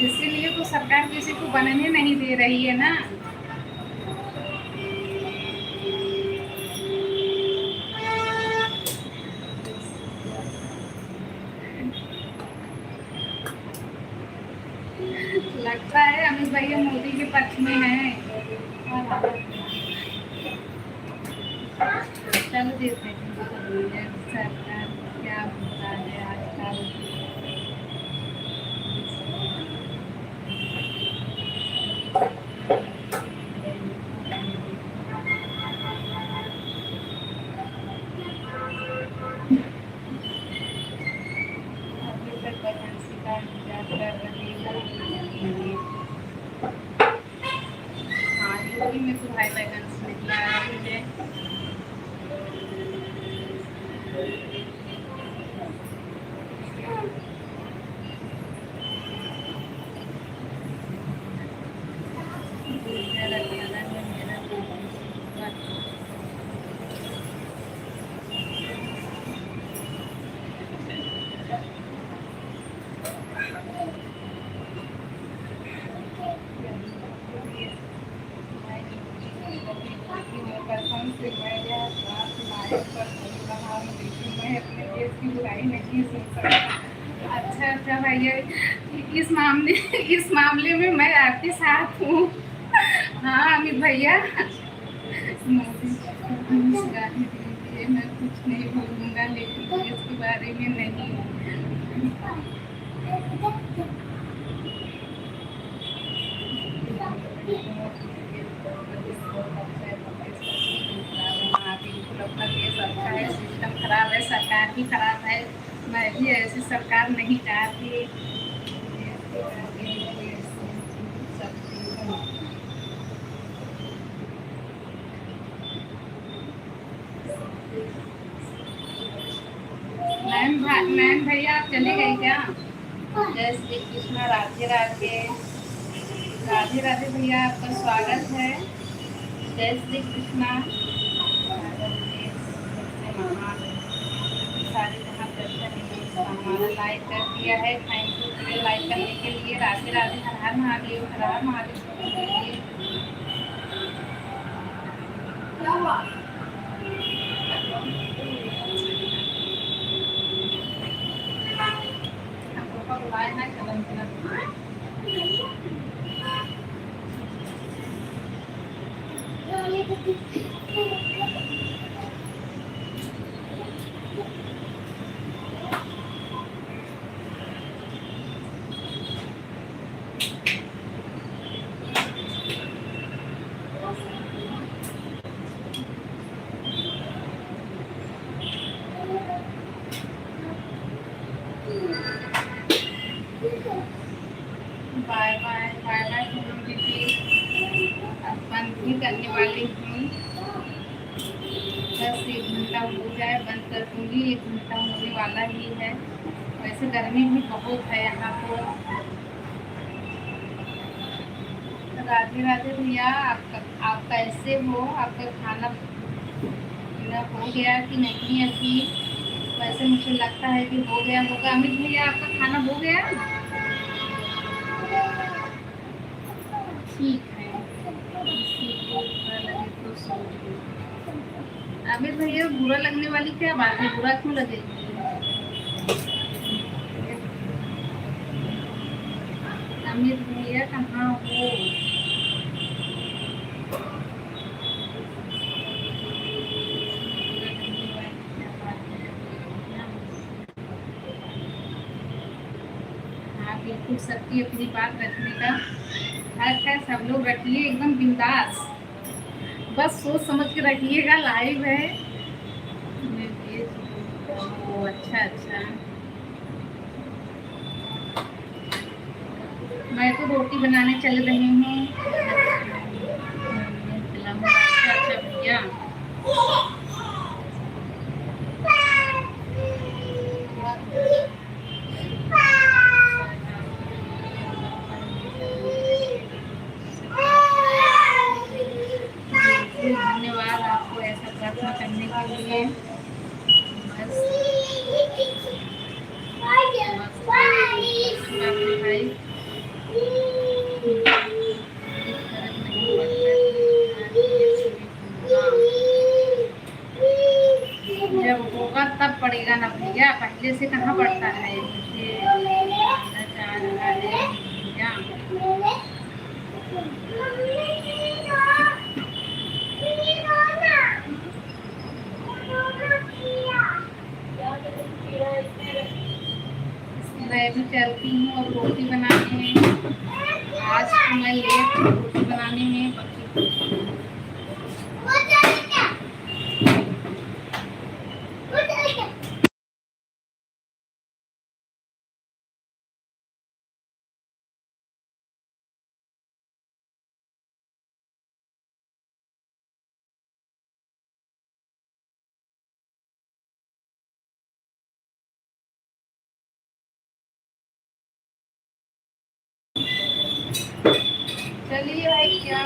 इसीलिए तो सरकार किसी को बनने नहीं दे रही है ना। लगता है अमित भैया मोदी के पक्ष में है। चलो देखते हैं सरकार क्या होता है आजकल। अभी तक वैकेंसी का इंतजार कर रही हूँ। हाँ, यूपी में तो भाई वैकेंसी निकला है मुझे। अच्छा भैया, इस मामले में मैं आपके साथ हूँ। हाँ अमित भैया, मैं कुछ नहीं बोलूँगा, लेकिन इसके बारे में नहीं। सिस्टम खराब है, सरकार भी खराब है। मैं भी ऐसी सरकार नहीं चाहती। मैम भैया आप चले गए क्या? जय श्री कृष्ण, राधे राधे। राधे राधे भैया, आपका स्वागत है। जय श्री कृष्णा। सारे जहाँ दर्शन हमारा लाइक कर दिया है, थैंक यू पूरे लाइक करने के लिए। राधे राधे, हर हर महादेव, हर हर महादेव। हमको बुलाए ना कदम करने वाली हूँ। बस 1 घंटा हो जाए बंद कर दूँगी। 1 घंटा होने वाला ही है। वैसे गर्मी भी बहुत है यहाँ तो। राधे राधे भैया, आप कैसे हो? आपका खाना पीना हो गया कि नहीं अभी? वैसे मुझे लगता है कि हो गया होगा। अमित भैया, आपका खाना हो गया? ठीक है। किसी को बुरा लगे तो सॉरी। अमित भैया, बुरा लगने वाली क्या बात है? बुरा क्यों लगेगी? अमित भैया कहाँ हो? हाँ बिल्कुल, सबकी अपनी बात रखने का हक है। सब लोग रखिए एकदम बिंदास। बस सोच समझ के रखिएगा, लाइव है। ओ अच्छा अच्छा। मैं तो रोटी बनाने चल रही हूँ। अच्छा अच्छा भैया। धन्यवाद आपको ऐसा प्रार्थना करने के लिए। बस भाई जब होगा तब पड़ेगा ना भैया, पहले से कहाँ पड़ता है। मुझे चाह रहा है भैया। मैं भी चलती हूँ और रोटी बनाने में। आज तो मैं लेट हूँ रोटी बनाने में। चलिए भाई, क्या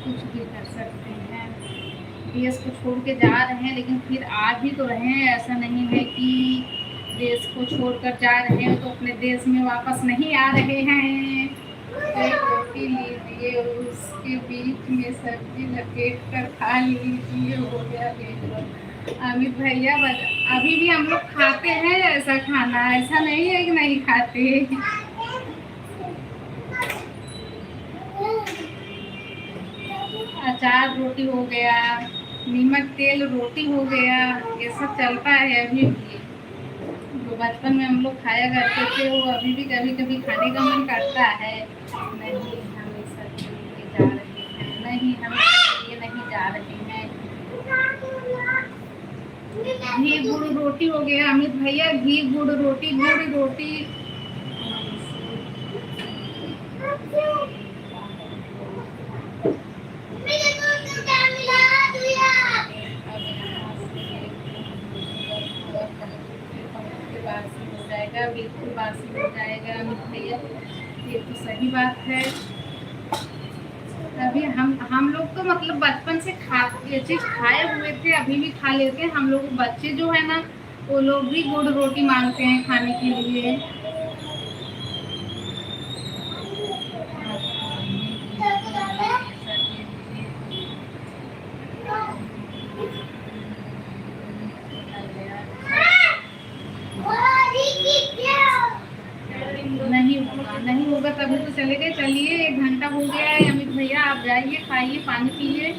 कुछ भी कर सकते हैं। देश को छोड़ के जा रहे हैं, लेकिन फिर आ भी तो रहे हैं। ऐसा नहीं है कि देश को छोड़कर जा रहे हैं तो अपने देश में वापस नहीं आ रहे हैं। एक रोटी लीजिए, उसके बीच में सब्जी लपेट कर खा लीजिए, हो गया पेट। अमित भैया, अभी भी हम लोग खाते हैं ऐसा खाना, ऐसा नहीं है कि नहीं खाते। अचार रोटी हो गया, नीमक तेल रोटी हो गया, ये सब चलता है अभी भी। जो बचपन में हम लोग खाया करते थे वो अभी भी कभी कभी खाने का मन करता है। नहीं, हम इस सब के लिए जा रहे हैं। नहीं, हम इस सब के लिए नहीं जा रहे हैं। घी गुड़ रोटी हो गया अमित भैया। घी गुड़ रोटी, गुड़ रोटी। बासी हो जाएगा, बिल्कुल बासी हो जाएगा अमित भैया, ये तो सही बात है। अभी हम लोग तो मतलब बचपन से ये चीज खाए हुए थे, अभी भी खा लेते हैं। हम लोग बच्चे जो है ना, वो लोग भी गुड़ रोटी मांगते हैं खाने के लिए। नहीं होगा तभी तो चले गए। चलिए, 1 घंटा हो गया है अमित भैया, आप जाइए, खाइए, पानी पीजिए।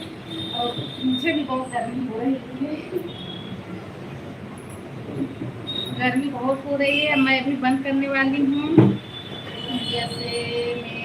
और मुझे भी बहुत गर्मी हो रही है। गर्मी बहुत हो रही है। मैं भी बंद करने वाली हूँ। जैसे मैं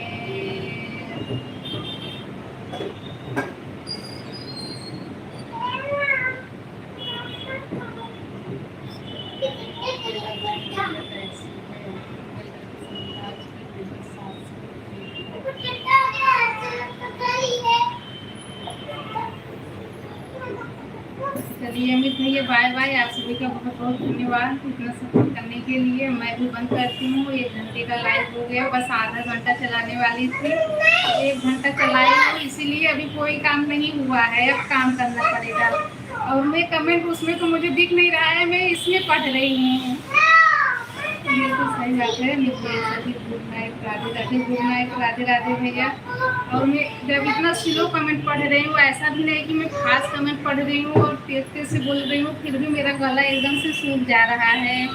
चलिए अमित भैया बाय बाय। आप सभी का बहुत बहुत धन्यवाद इतना सपोर्ट करने के लिए। मैं भी बंद करती हूँ। 1 घंटे का लाइव हो गया, बस आधा घंटा चलाने वाली थी, 1 घंटा चलाई हूँ, इसीलिए अभी कोई काम नहीं हुआ है, अब काम करना पड़ेगा। और मैं कमेंट उसमें तो मुझे दिख नहीं रहा है, मैं इसमें पढ़ रही हूँ। बिल्कुल सही बात है। सभी good night, Radhe Radhe, good night, Radhe Radhe भैया। और मैं जब इतना स्लो कमेंट पढ़ रही हूँ, ऐसा भी नहीं कि मैं फास्ट कमेंट पढ़ रही हूँ और तेज तेज से बोल रही हूँ, फिर भी मेरा गला एकदम से सूख जा रहा है।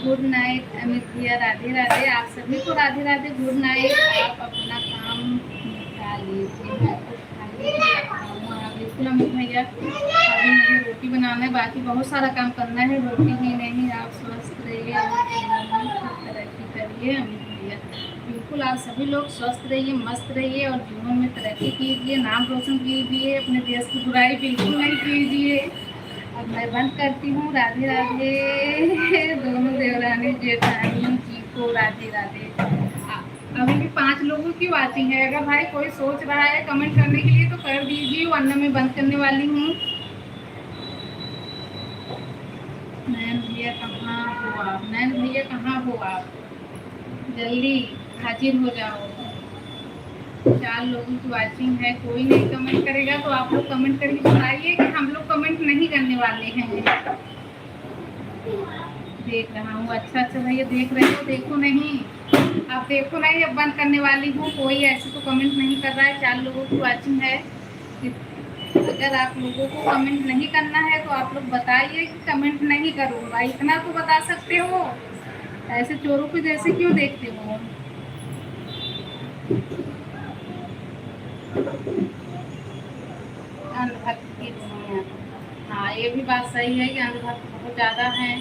गुड नाइट अमित भैया, राधे राधे। आप सभी को राधे राधे, गुड नाइट। आप अपना काम निपटा लीजिए, मैं तो खाली खाऊंगा। बिल्कुल अमित भैया, अभी मुझे रोटी बनाना है, बाकी बहुत सारा काम करना है, रोटी ही नहीं। आप स्वस्थ रहिए और जीवन में तरक्की करिए अमित भैया। बिल्कुल आप सभी लोग स्वस्थ रहिए, मस्त रहिए और जीवन में तरक्की कीजिए, नाम रोशन कीजिए, अपने देश की बुराई बिल्कुल नहीं कीजिए। अब मैं बंद करती हूँ। राधे राधे दोनों देवरानी जेठानी जी को राधे राधे। अभी भी 5 लोगों की वाचिंग है। अगर भाई कोई सोच रहा है कमेंट करने के लिए तो कर दीजिए, वरना मैं बंद करने वाली हूँ। नैन भैया कहाँ हो आप? नैन भैया कहाँ हो आप? जल्दी हाजिर हो जाओ। 4 लोगों की वाचिंग है, कोई नहीं कमेंट करेगा तो आप लोग कमेंट करके बताइए कि हम लोग कमेंट नहीं करने वाले हैं। देख रहा हूँ, अच्छा अच्छा भैया देख रहे हो, देखो नहीं, आप देखो नहीं, अब बंद करने वाली हूँ। कोई ऐसे तो कमेंट नहीं कर रहा है, 4 लोगों की वाचिंग है। अगर आप लोगों को कमेंट नहीं करना है तो आप लोग बताइए कि कमेंट नहीं करूँगा, इतना तो बता सकते हो। ऐसे चोरों को जैसे क्यों देखते हो? अंधभक्त की दुनिया, हाँ ये भी बात सही है कि अंधभक्त बहुत ज़्यादा हैं।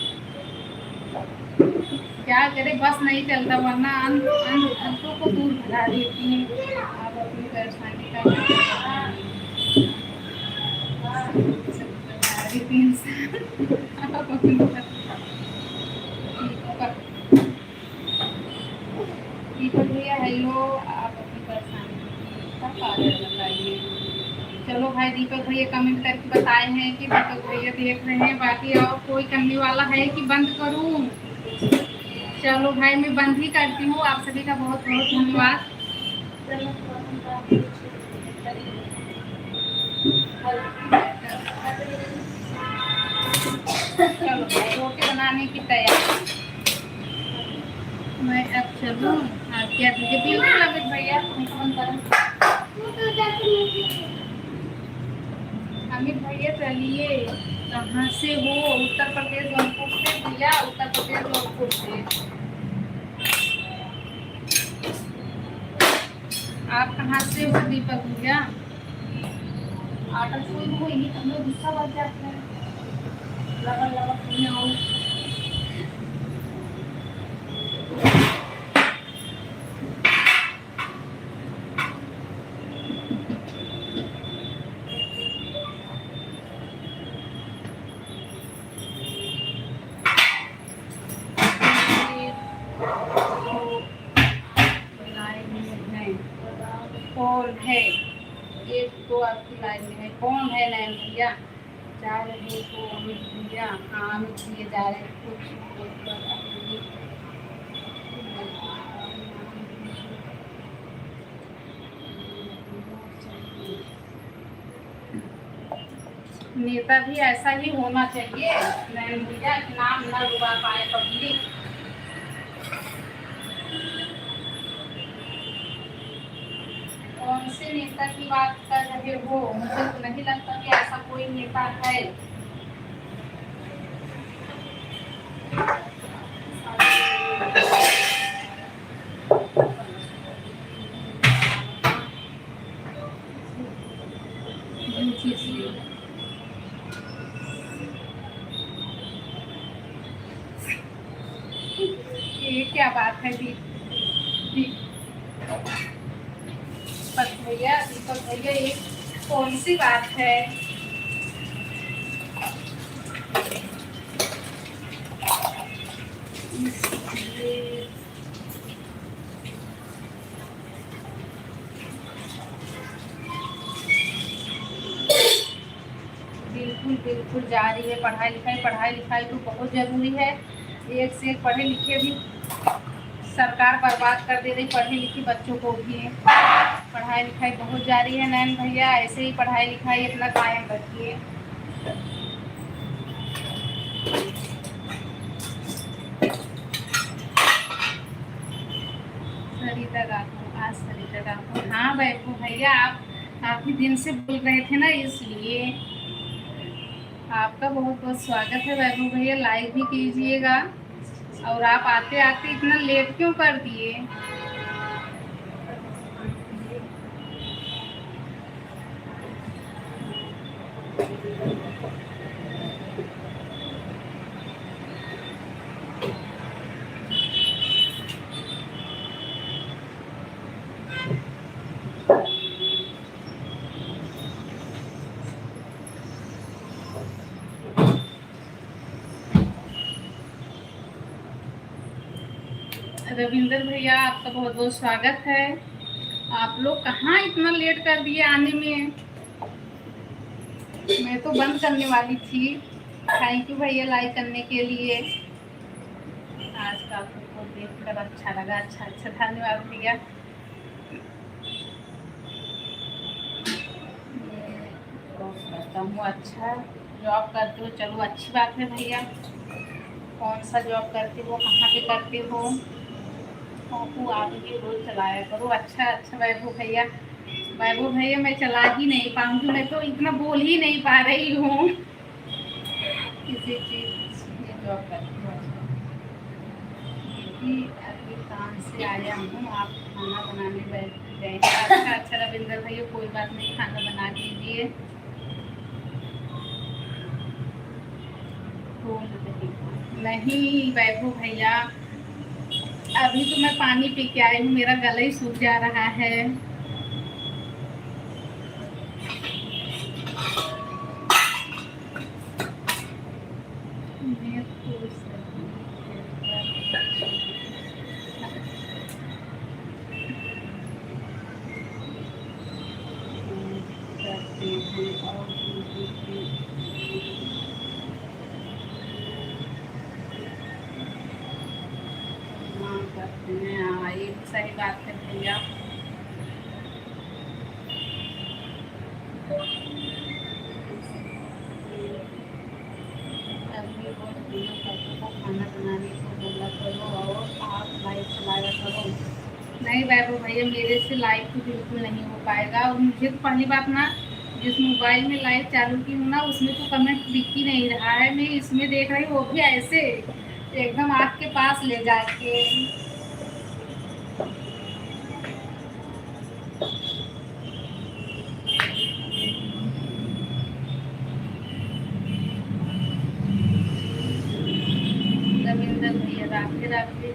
क्या करे, बस नहीं चलता, वरना अंधभक्तों को दूर भगा देती हैं। आप अपनी परेशानी का दीपक भैया हेलो, आप अपनी परेशानी का कारण बताइए। चलो भाई, दीपक भैया कमेंट करके बताए हैं कि दीपक भैया देख रहे हैं, बाकी और कोई करने वाला है कि बंद करूं? चलो भाई मैं बंद ही करती हूँ। आप सभी का बहुत बहुत धन्यवाद। चलो भाई रोटी बनाने की तैयारी। मैं अब चलूँ? क्या दीजिए? बिल्कुल अमित भैया, अमित भैया चलिए। कहाँ से हो? उत्तर प्रदेश जौनपुर से भैया, उत्तर प्रदेश जौनपुर से। आप कहाँ से हो दीपक भैया? आटा सुई हो, यही हम लोग गुस्सा बच जाते हैं। लगा लगा सुने हो। कौन है? एक तो आपकी लाइन में है, कौन है नैन भैया? जा रहे हो अमित भैया? हाँ अमित भैया जा रहे हैं कुछ। नेता भी ऐसा ही होना चाहिए नैन भैया, नाम न डुबा पाए पब्लिक। कौन से नेता की बात कर रहे हो? मुझे तो नहीं लगता कि ऐसा कोई नेता है। ये क्या बात है भैया, दीपक भैया, ये कौन सी बात है? बिल्कुल बिल्कुल जारी है पढ़ाई लिखाई तो बहुत ज़रूरी है। एक से एक पढ़े लिखे भी सरकार बर्बाद कर दे रही पढ़े लिखे बच्चों को भी। पढ़ाई लिखाई बहुत जारी है नैन भैया, ऐसे ही पढ़ाई लिखाई अपना कायम रखिए। सरिता राठौर, आज सरिता राठौर, हाँ वैभव भैया आप काफ़ी दिन से बोल रहे थे ना, इसलिए आपका बहुत बहुत स्वागत है वैभव भैया। लाइक भी कीजिएगा। और आप आते आते इतना लेट क्यों कर दिए? रविंदर भैया आपका बहुत बहुत स्वागत है। आप लोग कहाँ इतना लेट कर दिए आने में? मैं तो बंद करने वाली थी। थैंक यू भैया लाइक करने के लिए। आज का आपको देखकर अच्छा लगा। अच्छा अच्छा धन्यवाद भैया। करता हूँ, अच्छा जॉब करते हो, चलो अच्छी बात है भैया। कौन सा जॉब करते हो, कहाँ पे करते हो? पापू आप भी रोज चलाया करो। अच्छा अच्छा वैभव भैया मैं चला ही नहीं पाऊंगी, मैं तो इतना बोल ही नहीं पा रही हूँ किसी चीज में जॉब करती हूँ। अभी काम से आया हूँ, आप खाना बनाने बैठ गए। अच्छा अच्छा रविंदर भैया कोई बात नहीं, खाना बना दीजिए। नहीं वैभव भैया, अभी तो मैं पानी पी के आई हूँ, मेरा गला ही सूख जा रहा है। हाँ ये सही बात है भैया। खाना बनाने को बोला करो और आप लाइव चलाया करो। नहीं वैभव भैया मेरे से लाइव तो बिल्कुल नहीं हो पाएगा। और मुझे तो पहली बात ना, जिस मोबाइल में लाइव चालू की हूँ ना उसमें तो कमेंट दिख ही नहीं रहा है। मैं इसमें देख रही हूँ, वो भी ऐसे एकदम आँख के पास ले जाके। रविंदर भैया राधे राधे।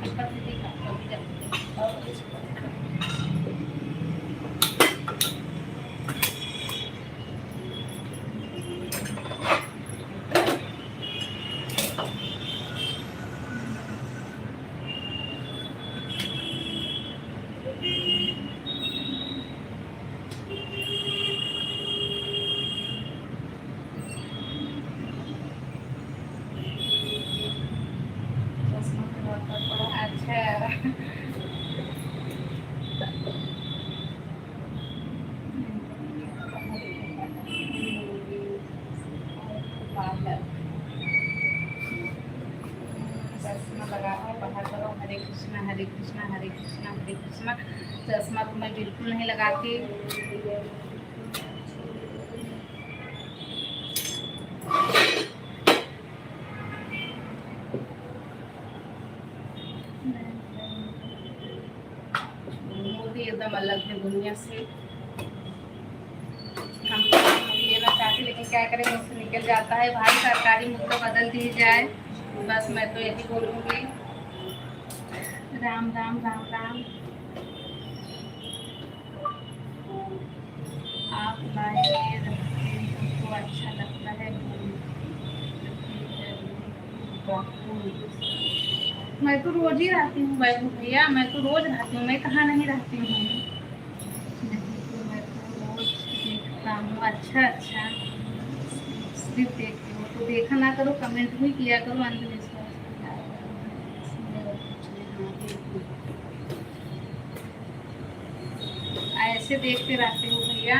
हरे कृष्णा हरे कृष्णा हरे कृष्णा हरे कृष्णा। चश्मा तो मैं बिल्कुल नहीं लगाती। मोदी एकदम अलग है दुनिया से। हम लेना चाहते लेकिन क्या करें, मुझसे निकल जाता है। भाई सरकारी मुद्दा बदल दी जाए, बस मैं तो यही बोलूँगी। राम राम राम राम। आप लाइव तो अच्छा लगता है। मैं तो रोज ही रहती हूँ वैभव भैया, मैं तो रोज रहती हूँ, मैं कहाँ नहीं रहती हूँ। मैं तो रोज देखता हूँ। अच्छा अच्छा सिर्फ देखती हो तो देखा ना करो, कमेंट भी किया करो। अंधविश्वास ऐसे देखते रहते हो भैया।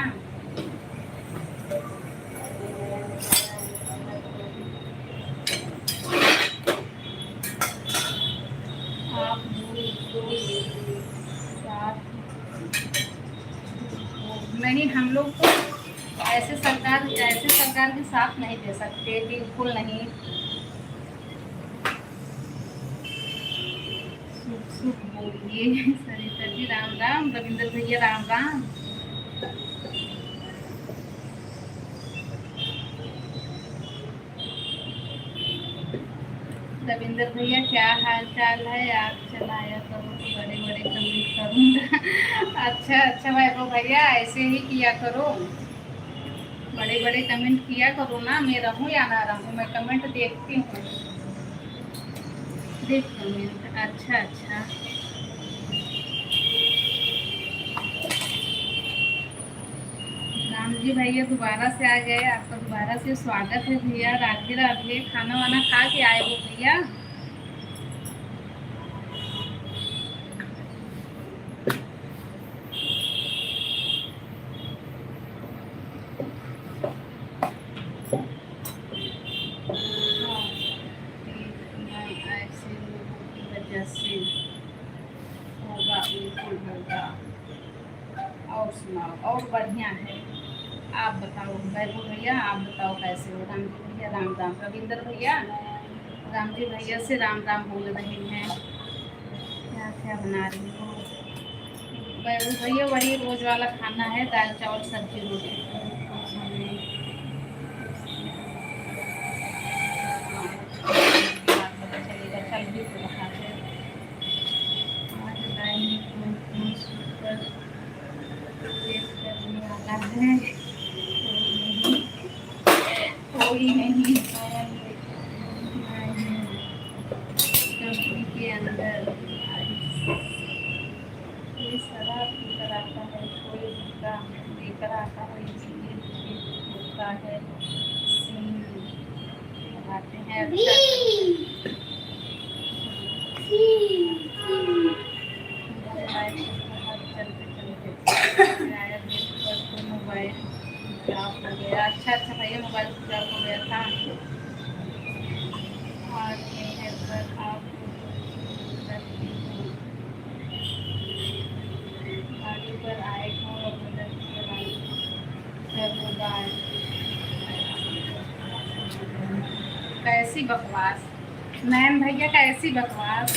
आप नहीं, हम लोग तो ऐसे सरकार के साथ नहीं दे सकते, बिल्कुल नहीं। शुभ बोलिए सरिता जी, राम राम। रविंद्र भैया राम राम। रविंद्र भैया क्या हाल चाल है? आप चलाया करो तो बड़े बड़े कमेंट करूँगा। अच्छा वैभव भैया, ऐसे ही किया करो, बड़े बड़े कमेंट किया करो ना। मैं रहूँ या ना रहूँ, मैं कमेंट देखती हूँ। देख कमेंट, अच्छा। राम जी भैया दोबारा से आ गए, आपका दोबारा से स्वागत है भैया। राधे राधे। खाना वाना खा के आए हो भैया? ऐसे लोगों की वजह से होगा, बिल्कुल होगा। और सुनाओ, और बढ़िया है। आप बताओ वैभव भैया, आप बताओ कैसे हो? राम जी भैया राम राम। रविंद्र भैया राम जी भैया से राम राम बोल रहे हैं। क्या बना रही हो वैभव भैया? वही रोज वाला खाना है, दाल चावल सब्जी रोटी। चलेगा, चल भी तो रहा है। आज लाइन करने वाला है, कोई नहीं कंपनी के अंदर। कोई शराब पीकर आता है, कोई गुटखा लेकर आता है, इसलिए होता है सीन लगाते हैं। चलते मोबाइल खराब हो गया। अच्छा भैया, मोबाइल खराब हो गया था। और पर आप गाड़ी पर आए हो और मदद होगा। कैसी बकवास मैम भैया, कैसी बकवास।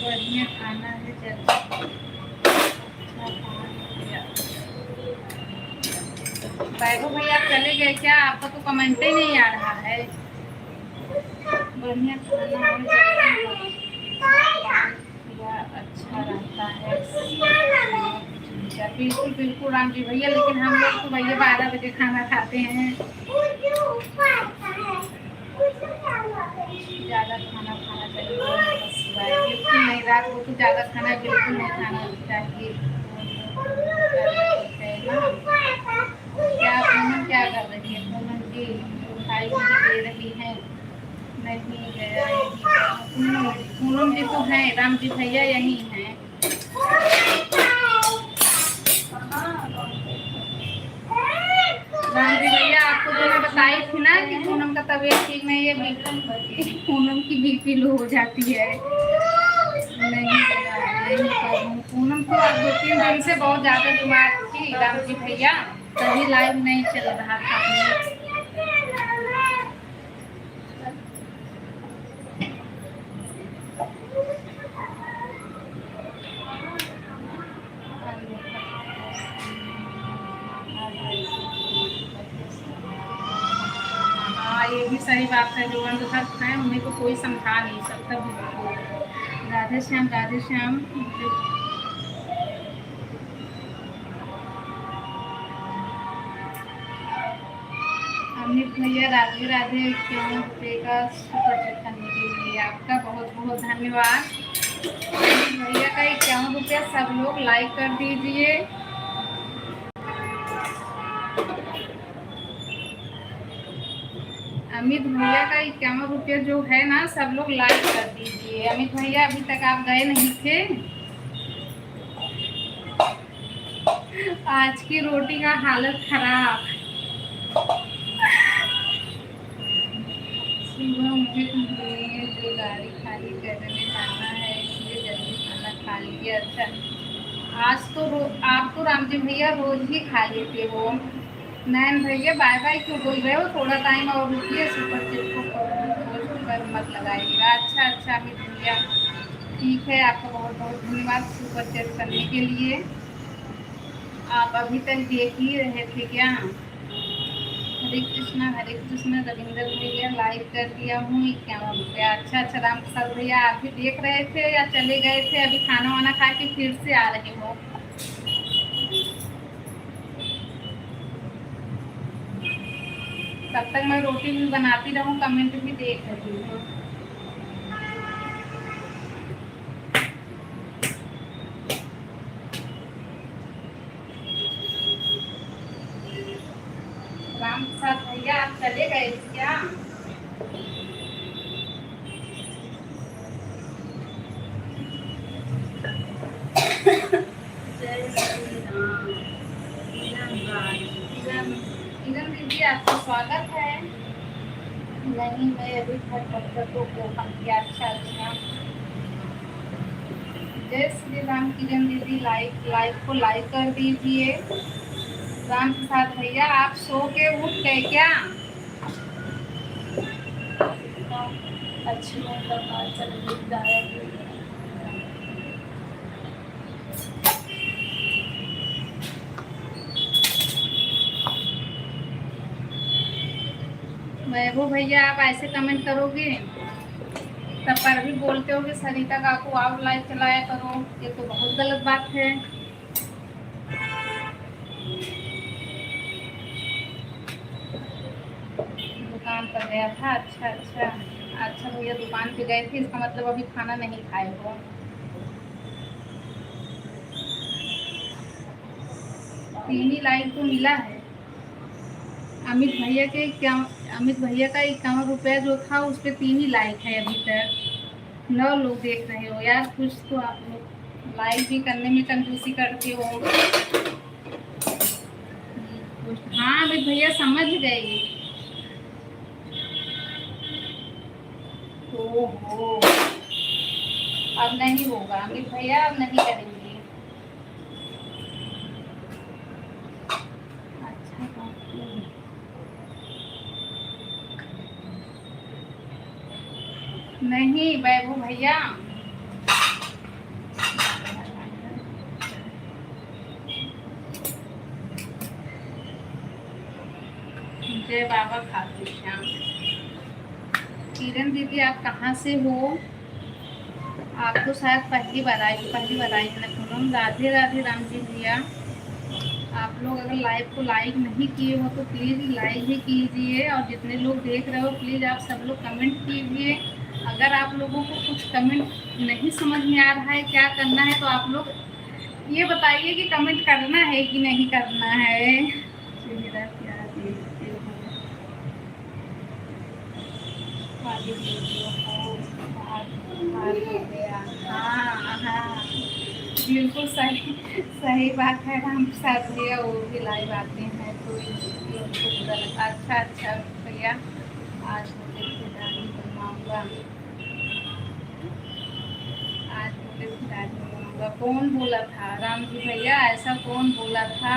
बढ़िया खाना है, वैभव भैया आप चले गए क्या? आपका तो कमेंट ही नहीं आ रहा है। बढ़िया खाना हो, अच्छा रहता है। बिल्कुल राम जी भैया, लेकिन हम लोग तो भैया 12 बजे खाना खाते हैं। ज़्यादा खाना खाना चाहिए, बिल्कुल नहीं। रात को तो ज़्यादा खाना बिल्कुल नहीं खाना चाहिए। क्या कर रही है पूनम जी? मिठाई दे रही है। नहीं गया पूनम जी तो है, राम जी भैया यही हैं। राम जी भैया, आपको जो मैं बताई थी ना कि पूनम का तबीयत ठीक नहीं है, पूनम की बीपी लो हो जाती है। नहीं पूनम तो 2-3 दिन से बहुत ज़्यादा बीमार थी राम जी भैया, तभी लाइव नहीं चल रहा था। ये भी सही बात है, जो अंधभक्त हैं उन्हें को कोई समझा नहीं सकता। राधे श्याम राधे श्याम। अमित भैया राधे राधे। क्यों रुपये का सुपर चेक करने के लिए आपका बहुत बहुत धन्यवाद। भैया का 51 रुपया, सब लोग लाइक कर दीजिए। अमित भैया का 51 रुपया जो है ना, सब लोग लाइक कर दीजिए। अमित भैया अभी तक आप गए नहीं थे। आज की रोटी का हालत खराब। सुबह मुझे तुम्हें जो गाड़ी खाली करने जाना है, इसलिए जल्दी खाना खा लीजिए। अच्छा, आज तो आप तो राम जी भैया रोज ही खा लेते हो। नैन भैया बाय बाय क्यों बोल रहे हो? थोड़ा टाइम और रुकिए, सुपर चैट को पोस्ट कर मत लगाइएगा। अच्छा अच्छा अमित भैया, ठीक है, आपका बहुत बहुत धन्यवाद सुपर चैट करने के लिए। आप अभी तक देख ही रहे थे क्या? हरे कृष्णा रविंदर भैया लाइक कर दिया हूँ 51 रुपया। अच्छा अच्छा राम प्रसाद भैया, आप भी देख रहे थे या चले गए थे? अभी खाना वाना खा के फिर से आ रहे हो? तब तक मैं रोटी भी बनाती रहूँ, कमेंट भी देख रही हूँ। राम प्रसाद भैया आप चले गए थे क्या? जय श्री राम। किरण दीदी आपका स्वागत है। नहीं, मैं अभी घर पत्थर को ओपन किया। अच्छा अच्छा, जय श्री राम। किरण दीदी लाइक को लाइक कर दीजिए। राम प्रसाद भैया आप सो के उठ गए क्या? अच्छी महबूब भैया आप ऐसे कमेंट करोगे तब पर भी बोलते हो कि सरिता काकू आप लाइव चलाया करो, ये तो बहुत गलत बात है। दुकान पर गया था। अच्छा अच्छा अच्छा भैया दुकान पे गए थे, इसका मतलब अभी खाना नहीं खाए हो। तीन ही लाइक तो मिला है। अमित भैया के क्या, अमित भैया का 51 रुपया जो था उस पर 3 ही लाइक है अभी तक। 9 लोग देख रहे हो यार, कुछ तो आप लोग लाइक भी करने में कंजूसी करते हो। हाँ अमित भैया समझ गए। ओहो, अब नहीं होगा अमित भैया, अब नहीं करेंगे। अच्छा नहीं वैभव भैया, जय बाबा खाटू श्याम। किरण दीदी आप कहाँ से हो? आप तो शायद पहली बार आई है ना पूनम। राधे राधे राम जी भैया, आप लोग अगर लाइव को लाइक नहीं किए हो तो प्लीज़ लाइक भी कीजिए, और जितने लोग देख रहे हो प्लीज़ आप सब लोग कमेंट कीजिए। अगर आप लोगों को कुछ कमेंट नहीं समझ में आ रहा है क्या करना है, तो आप लोग ये बताइए कि कमेंट करना है कि नहीं करना है। मेरा क्या देखते हो वाली वीडियो को भाग हो गया। हाँ हाँ बिल्कुल सही, सही बात है राम प्रसाद भैया, वो भी लाइव आते हैं तो उनको बुरा लगता। अच्छा अच्छा भैया, आज मुझे खिलाड़ी बनवाऊँगा, आज मुझे खिलाड़ी बनवाऊँगा। कौन बोला था राम जी भैया, ऐसा कौन बोला था?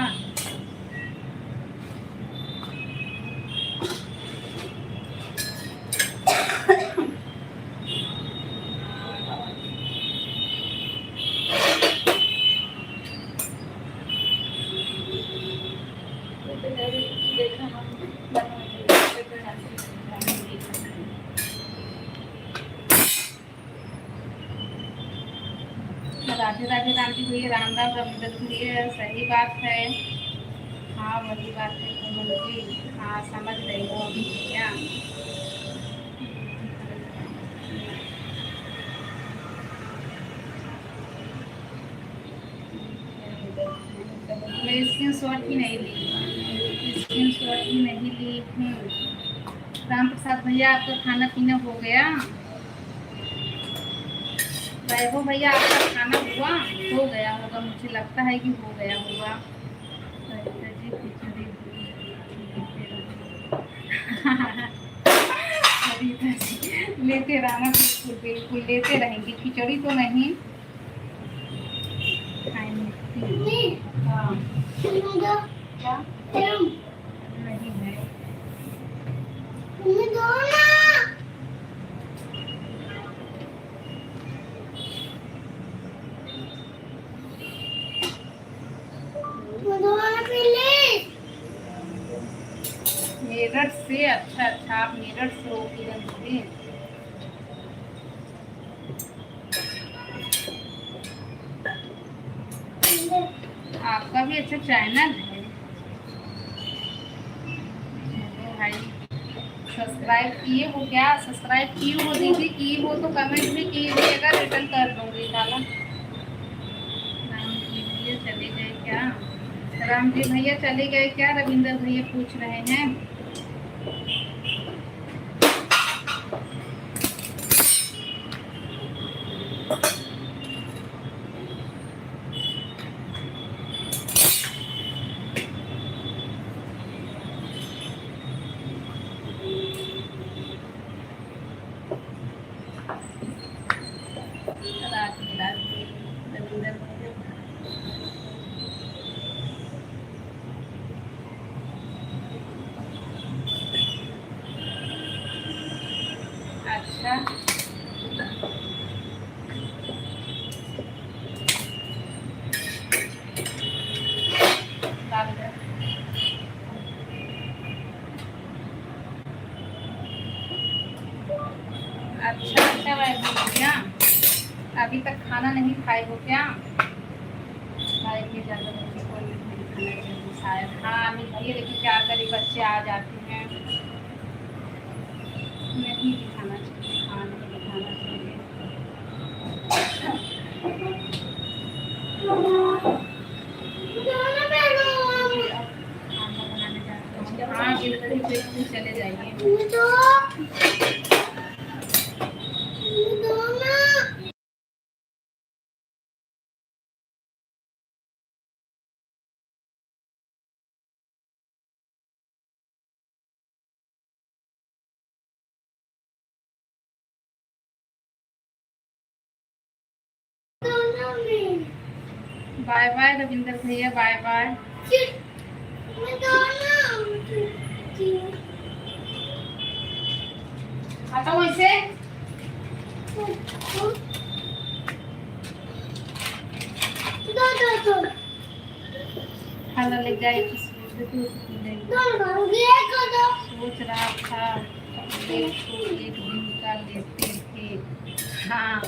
राधे राधे राम जी भैया, राम राम रविंद्र भैया, सही बात है। हाँ वही बात है कोमल जी, हाँ समझ रही हो अभी भैया। स्क्रीन शॉट ही नहीं ली, स्क्रीन शॉट ही नहीं ली हूँ। राम प्रसाद भैया आपका खाना पीना हो गया? वैभव भैया आपका खाना हुआ? हो गया होगा, मुझे लगता है कि हो गया होगा। लेते रहना, बिल्कुल बिल्कुल लेते रहेंगे, खिचड़ी तो नहीं खाएंगे। हाँ क्या नहीं है, मेरठ से? अच्छा अच्छा, आप मेरठ से हो किरण से? आपका भी अच्छा चैनल है भाई। सब्सक्राइब किए हो क्या? सब्सक्राइब किए हो दीदी? किए हो तो कमेंट में कीजिएगा, रिटर्न कर दूंगी। डाला राम जी भैया चले गए क्या? राम जी भैया चले गए क्या? रविंदर भैया पूछ रहे हैं। रविंदर भैया अच्छा डाल दे। अच्छा अच्छा वैभव भैया, अभी तक खाना नहीं खाए हो क्या? खाए के ज़्यादा बच्चे को नहीं खाना चाहिए शायद। हाँ अमित भैया, लेकिन क्या करें, बच्चे आ जाते हैं, नहीं दिखाना चाहिए, हाँ नहीं दिखाना चाहिए। खाना बनाने जाते हैं, हाँ बिल्कुल बिल्कुल चले जाइए। बाय बाय रविंदर भैया, बाय बाय। आता हूँ ऐसे खाना ले जाए, सोच रहा था एक तो एक दिन का लेते थे। हाँ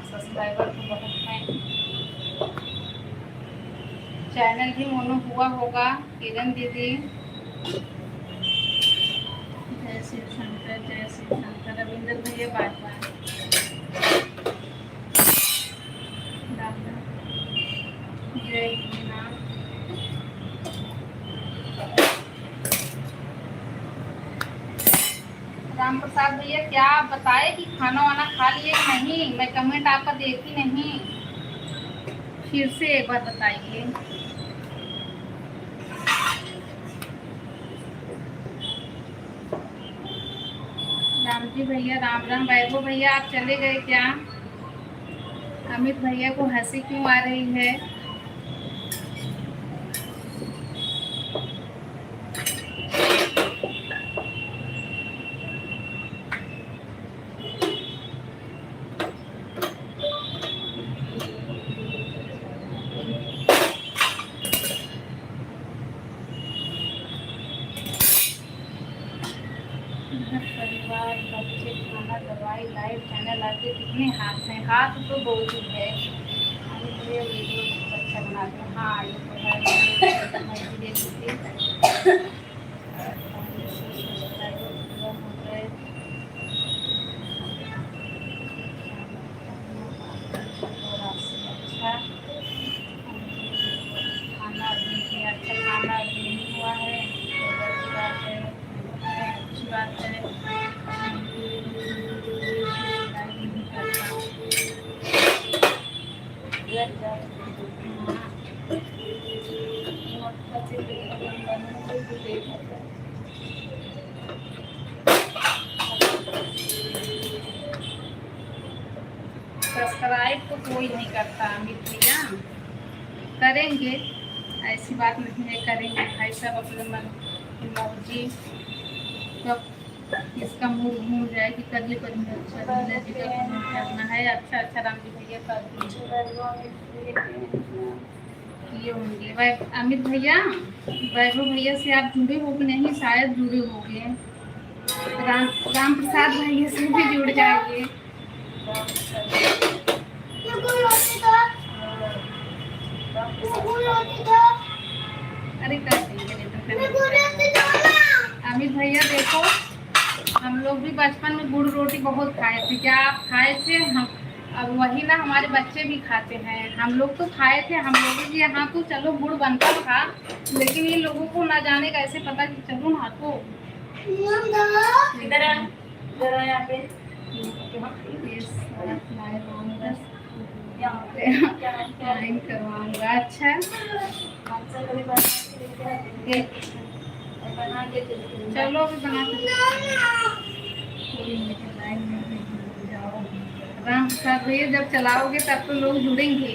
सब्सक्राइबर तो बहुत हैं। चैनल भी मोनो हुआ होगा किरण दीदी। जय शिव शंकर, जय शिव शंकर। रविंदर भैया बाय बाय। जय भोलेनाथ। राम प्रसाद भैया क्या आप बताए कि खाना वाना खा लिए नहीं? मैं कमेंट आपका देखी नहीं, फिर से एक बार बताइए। राम जी भैया राम राम। वैभव भैया आप चले गए क्या? अमित भैया को हंसी क्यों आ रही है? बच्चे खाना दवाई लाइव चैनल आते कितने हाथ हैं, हाथ तो दो ही है। ये वीडियो अच्छा बनाते हैं। हाँ ये तो है। अच्छा खाना अभी अच्छा खाना अभी नहीं हुआ है, अच्छी बात है। सब्सक्राइब तो कोई नहीं करता अमित भैया, करेंगे ऐसी बात नहीं है, करेंगे भाई साहब अपने मन मर्जी। कब इसका मूड घूम जाए कि करिए करेंगे। अच्छा जी का करना है। अच्छा अच्छा राम जी भैया कर किए होंगे। अमित भैया वैभव भैया से आप जुड़े हो कि नहीं? शायद जुड़े होंगे। राम प्रसाद भैया से भी जुड़ जाइए। अरे कर देंगे। अमित भैया देखो, हम लोग भी बचपन में गुड़ रोटी बहुत खाए थे। क्या आप खाए थे? हम अब वही ना हमारे बच्चे भी खाते हैं। हम लोग तो खाए थे, हम लोग भी यहाँ तो चलो गुड़ बनता था, लेकिन ये लोगों को ना जाने कैसे पता कि चलो ना तो इधर यहाँ पे करवाऊंगा। अच्छा चलो अभी बना के राम प्रसाद भैया जब चलाओगे तब तो लोग जुड़ेंगे।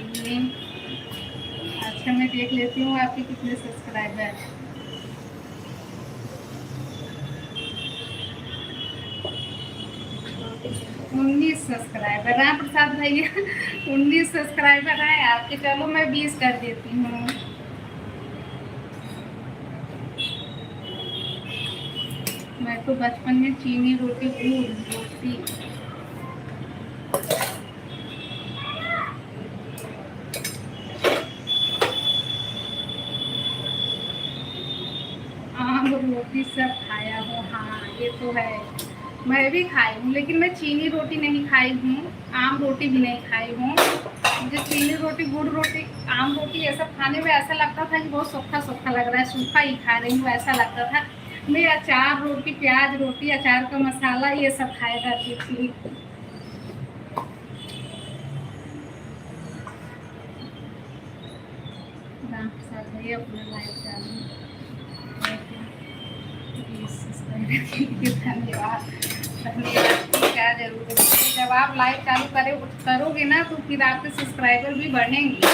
अच्छा मैं देख लेती हूँ आपके कितने सब्सक्राइबर। 19 सब्सक्राइबर राम प्रसाद भैया। 19 सब्सक्राइबर हैं आपके। चलो मैं 20 कर देती हूँ। मैं तो बचपन में चीनी रोटी गुड़ रोटी आम रोटी सब खाया हूँ। हाँ ये तो है, मैं भी खाई हूँ, लेकिन मैं चीनी रोटी नहीं खाई हूँ, आम रोटी भी नहीं खाई हूँ। मुझे चीनी रोटी गुड़ रोटी आम रोटी ये सब खाने में ऐसा लगता था कि बहुत सूखा सूखा लग रहा है, सूखा ही खा रही हूँ ऐसा लगता था। मैं अचार रोटी प्याज रोटी अचार का मसाला ये सब खाया करती थी। राम प्रसाद भैया अपना लाइव चालू। धन्यवाद क्या जरूरत है। जब आप लाइव चालू करोगे ना तो फिर आपके सब्सक्राइबर भी बढ़ेंगे।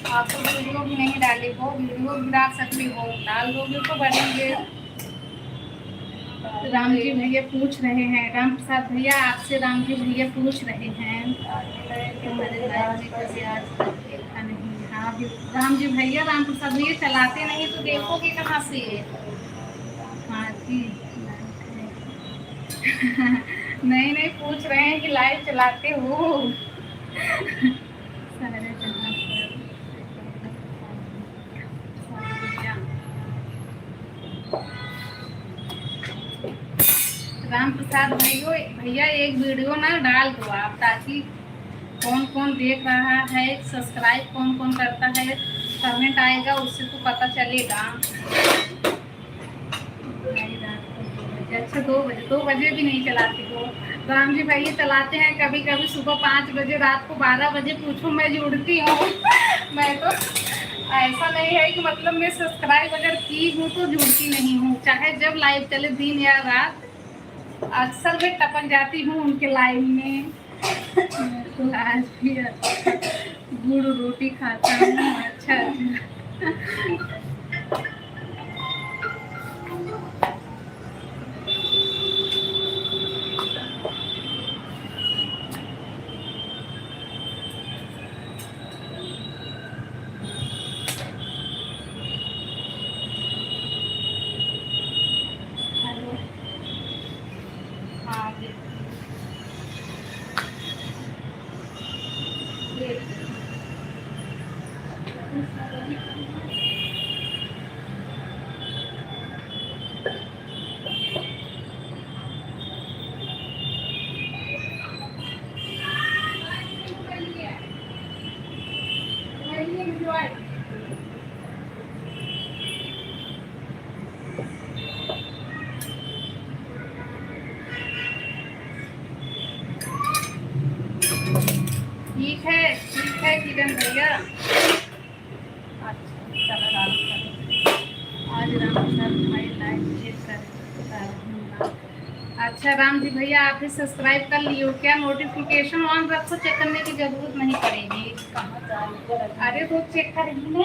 आपको वीडियो भी नहीं डाले हो, वीडियो भी डाल सकते हो, डाल दोगे तो बढ़ेंगे। राम जी भैया पूछ रहे हैं, राम प्रसाद भैया आपसे राम जी भैया पूछ रहे हैं हमारे लाइव में कैसे आज तक देखा नहीं। हाँ राम जी भैया राम प्रसाद भैया चलाते नहीं तो देखोगे कहाँ से। हाँ जी नहीं नहीं पूछ रहे हैं कि लाइव चलाते हो। राम प्रसाद भैया एक वीडियो ना डाल दो आप, ताकि कौन कौन देख रहा है, सब्सक्राइब कौन कौन करता है, कमेंट आएगा उससे तो पता चलेगा। अच्छा 2 बजे भी नहीं चलाती हो। राम जी भैया चलाते हैं कभी कभी सुबह 5 बजे, रात को 12 बजे। पूछो मैं जुड़ती हूँ। मैं तो ऐसा नहीं है कि मतलब मैं सब्सक्राइब अगर की हूँ तो जुड़ती नहीं हूँ, चाहे जब लाइव चले दिन या रात अक्सर मैं टपक जाती हूँ उनके लाइव में। तो आज भी गुड़ रोटी खाता हूँ। अच्छा चिकन भैया? अच्छा चलो डाल आज राम प्रसाद भाई लाइव चेक कर। अच्छा राम जी भैया आप भी सब्सक्राइब कर लियो क्या? नोटिफिकेशन ऑन रखो, चेक करने की जरूरत नहीं पड़ेगी। अरे तो चेक करेंगे ना।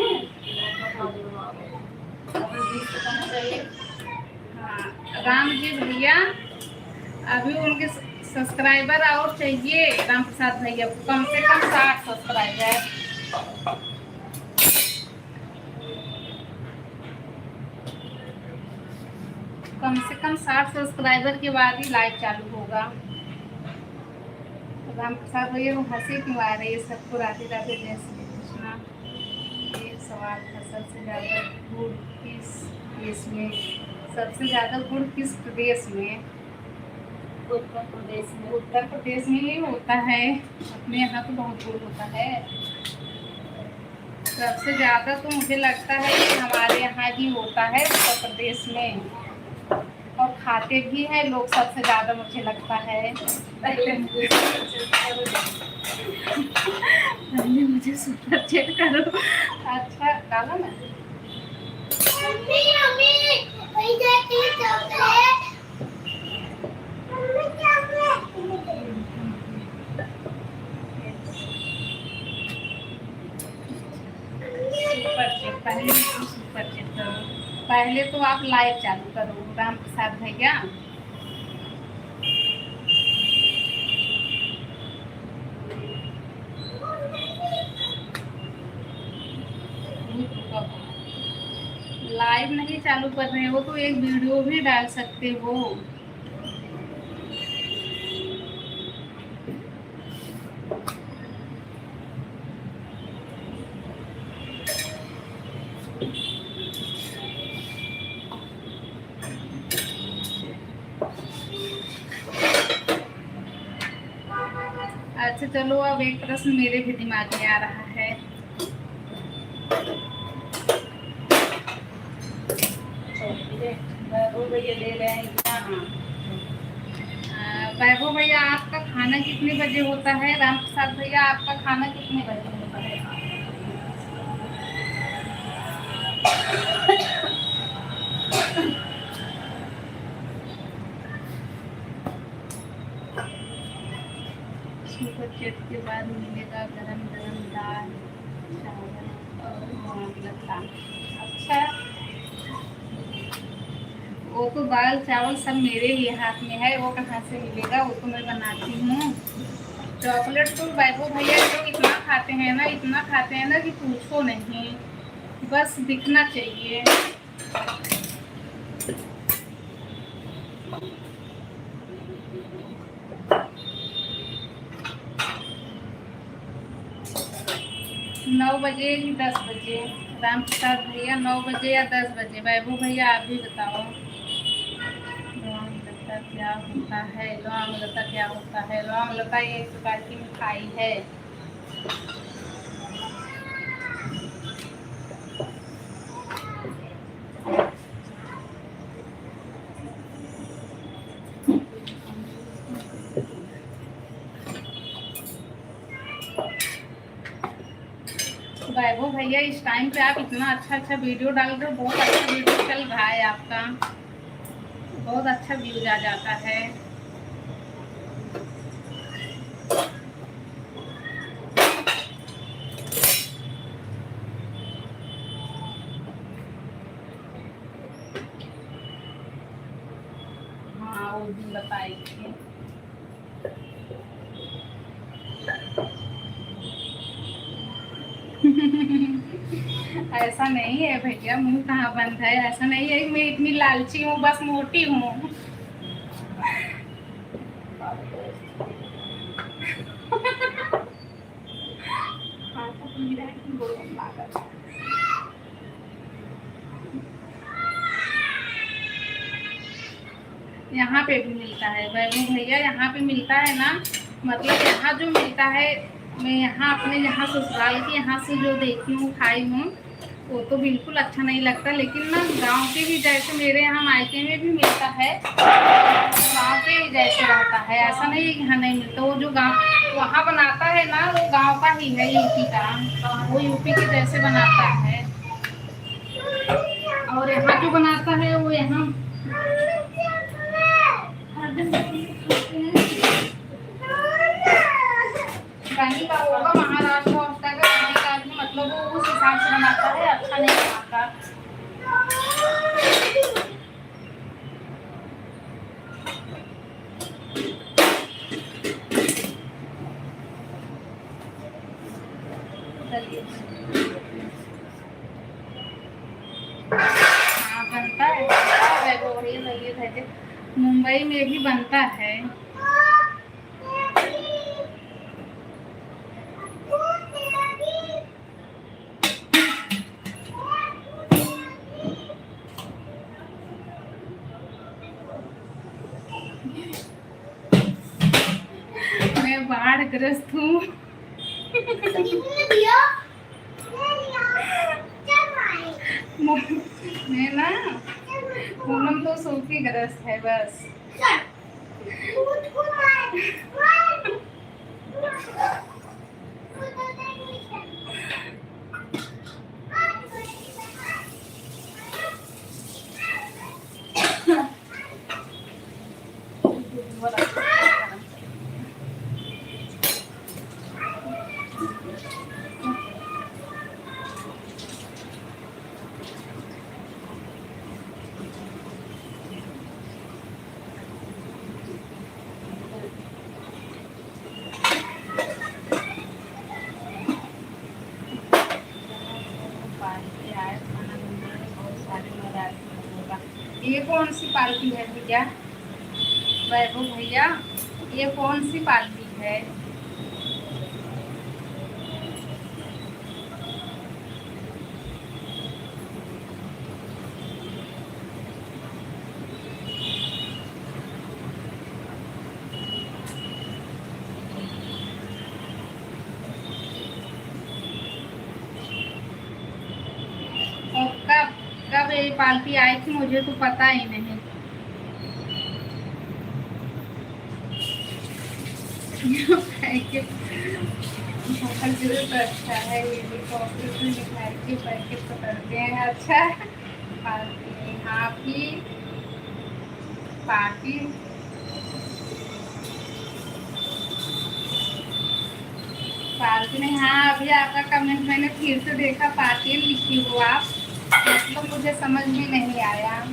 हाँ राम जी भैया अभी उनके सब्सक्राइबर और चाहिए राम प्रसाद भैया को, कम से कम 60 सब्सक्राइबर। कम से कम 60 सब्सक्राइबर के बाद ही लाइव चालू होगा। राम प्रसाद भैया को हंसी क्यों आ रही है सबको? राधे राधे जय श्री कृष्णा। एक सवाल था, सबसे ज़्यादा गुड़ किस देश में? सबसे ज़्यादा गुड़ किस प्रदेश में? उत्तर प्रदेश में। उत्तर प्रदेश में ही होता है, अपने यहाँ तो बहुत गुड़ होता है। सबसे ज़्यादा तो मुझे लगता है कि हमारे यहाँ ही होता है उत्तर प्रदेश में, और खाते भी हैं लोग सबसे ज़्यादा मुझे लगता है। पहले मुझे सुपर चेक करो। अच्छा डाला ना। सुपर चेक करो, पहले तो आप लाइव चालू करो राम प्रसाद भैया। लाइव नहीं चालू कर रहे हो तो एक वीडियो भी डाल सकते हो। अच्छा चलो अब एक प्रश्न मेरे भी दिमाग में आ रहा है। वैभव भैया आपका खाना कितने बजे होता है? राम प्रसाद भैया आपका खाना कितने बजे होता है? सुपर चैट के बाद मिलेगा गरम गरम दाल चावल और लता। अच्छा वो तो दाल चावल सब मेरे ही हाथ में है, वो कहाँ से मिलेगा? वो तो मैं बनाती हूँ। चॉकलेट तो वैभव भैया लोग इतना खाते हैं ना, इतना खाते हैं ना कि पूछो नहीं, बस दिखना चाहिए। नौ बजे कि 10 बजे? राम प्रसाद भैया 9 बजे या 10 बजे? वैभव भैया आप भी बताओ। लौंग लता क्या होता है? लौंग लता क्या होता है? लौंग लता ये एक प्रकार की मिठाई है। वैभव भैया इस टाइम पे आप इतना अच्छा अच्छा वीडियो डाल रहे हो, बहुत अच्छा वीडियो चल रहा है आपका, बहुत अच्छा व्यूज आ जाता है। हाँ वो भी बताएंगे। ऐसा नहीं है भैया, मुंह कहाँ बंद है, ऐसा नहीं है मैं इतनी लालची हूँ, बस मोटी हूँ। यहाँ पे भी मिलता है वैभव भैया, यहाँ पे मिलता है ना, मतलब यहाँ जो मिलता है, मैं यहाँ अपने यहाँ ससुराल के यहाँ से जो देखी हूँ खाई हूँ वो तो बिल्कुल अच्छा नहीं लगता, लेकिन ना गांव के भी जैसे मेरे यहाँ मायके में भी मिलता है, गांव के ही जैसे रहता है, ऐसा नहीं है कि यहाँ नहीं मिलता। वो जो गांव वहाँ बनाता है ना, वो गांव का ही है, यूपी का, वो यूपी के जैसे बनाता है। और यहाँ जो बनाता है वो यहाँ कहीं का होगा, महाराष्ट्र वाष्ट्र का कहीं का भी, मतलब वो उस हिसाब से बनाता है, अच्छा नहीं बनाता। हाँ बनता है, मुंबई में भी बनता है। मैं बाढ़ ग्रस्त हूँ। मैं ना पूनम तो सूखी ग्रस्त है बस। ये कौन सी पार्टी है भैया, वैभव भैया, ये कौन सी पार्टी है? और कब कब ये पार्टी आई थी, मुझे तो पता ही नहीं। तो अच्छा है, ये भी कॉफी की मिठाई के पैकेट तो करते हैं। अच्छा पार्टी, हाँ की पार्टी, पार्टी नहीं। हाँ अभी आपका कमेंट मैंने फिर से देखा, पार्टी लिखी हो आप, मतलब मुझे समझ में नहीं आया।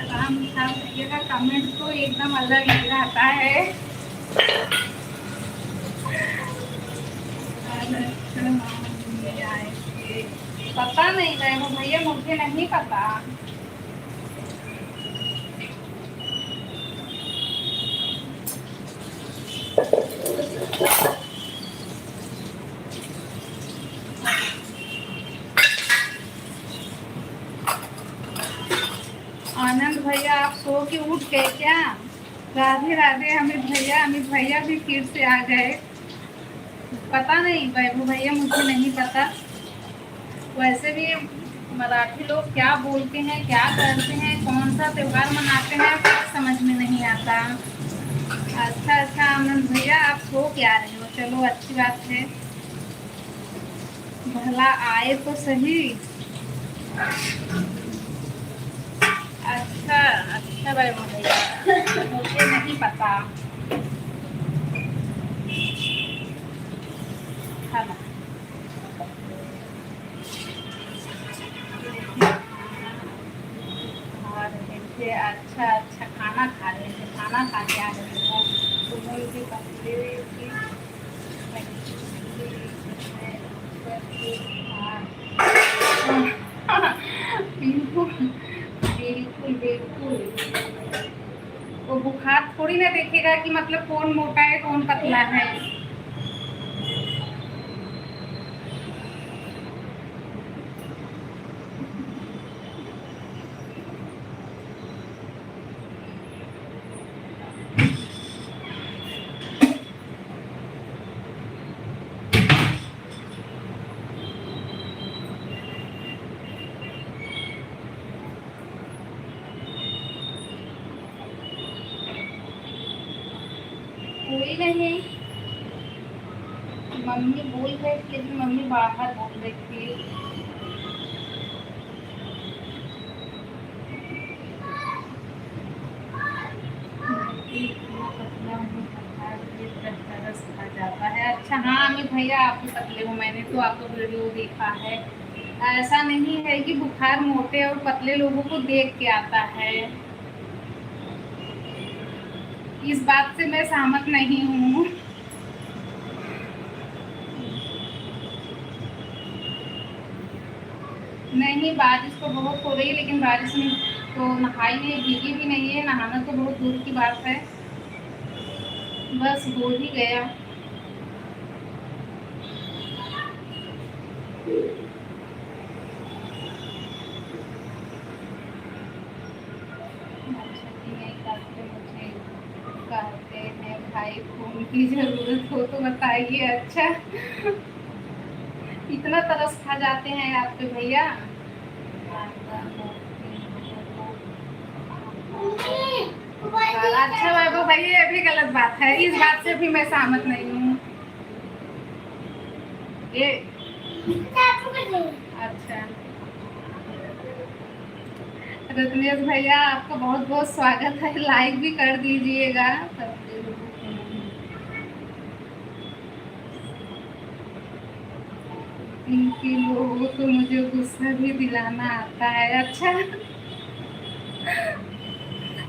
राम भैया का कमेंट तो एकदम अलग ही रहता है। पता नहीं है वो भैया, मुझे नहीं पता। आनंद भैया आप सो के उठ गए क्या? राधे राधे अमित भैया भी फिर से आ गए। पता नहीं वैभव भैया, मुझे नहीं पता। वैसे भी मराठी लोग क्या बोलते हैं, क्या करते हैं, कौन सा त्योहार मनाते हैं, कुछ समझ में नहीं आता। अच्छा आनंद भैया आप सो क्या रहे हो, चलो अच्छी बात है, भला आए तो सही। अच्छा वैभव भैया, मुझे नहीं पता। खाना अच्छा खाना खा रहे थे, खाना खा के आ रहे हो बिल्कुल बिल्कुल बिल्कुल। वो बुखार थोड़ी ना देखेगा कि मतलब कौन मोटा है कौन पतला है। ही नहीं। मम्मी बोल रही थी लेकिन मम्मी बाहर बोल रही थी। तरस खा जाता है। अच्छा हाँ अमित भैया आप भी पतले हो, मैंने तो आपका वीडियो देखा है। ऐसा नहीं है कि बुखार मोटे और पतले लोगों को देख के आता है, इस बात से मैं सहमत नहीं हूँ। नहीं बारिश तो बहुत हो रही है लेकिन बारिश में तो नहाई नहीं, भीगी भी नहीं है, नहाना तो बहुत दूर की बात है, बस हो ही गया। अच्छा जी नहीं करते, मुझे कहते हैं भाई खून की जरूरत हो तो बताइए। अच्छा इतना तरस खा जाते हैं आपके भैया। अच्छा वैभव भैया ये भी गलत बात है, इस बात से भी मैं सहमत नहीं हूँ। ये अच्छा रत्नेश भैया आपका बहुत बहुत स्वागत है, लाइक भी कर दीजिएगा। इनके लोगों को मुझे गुस्सा भी दिलाना आता है। अच्छा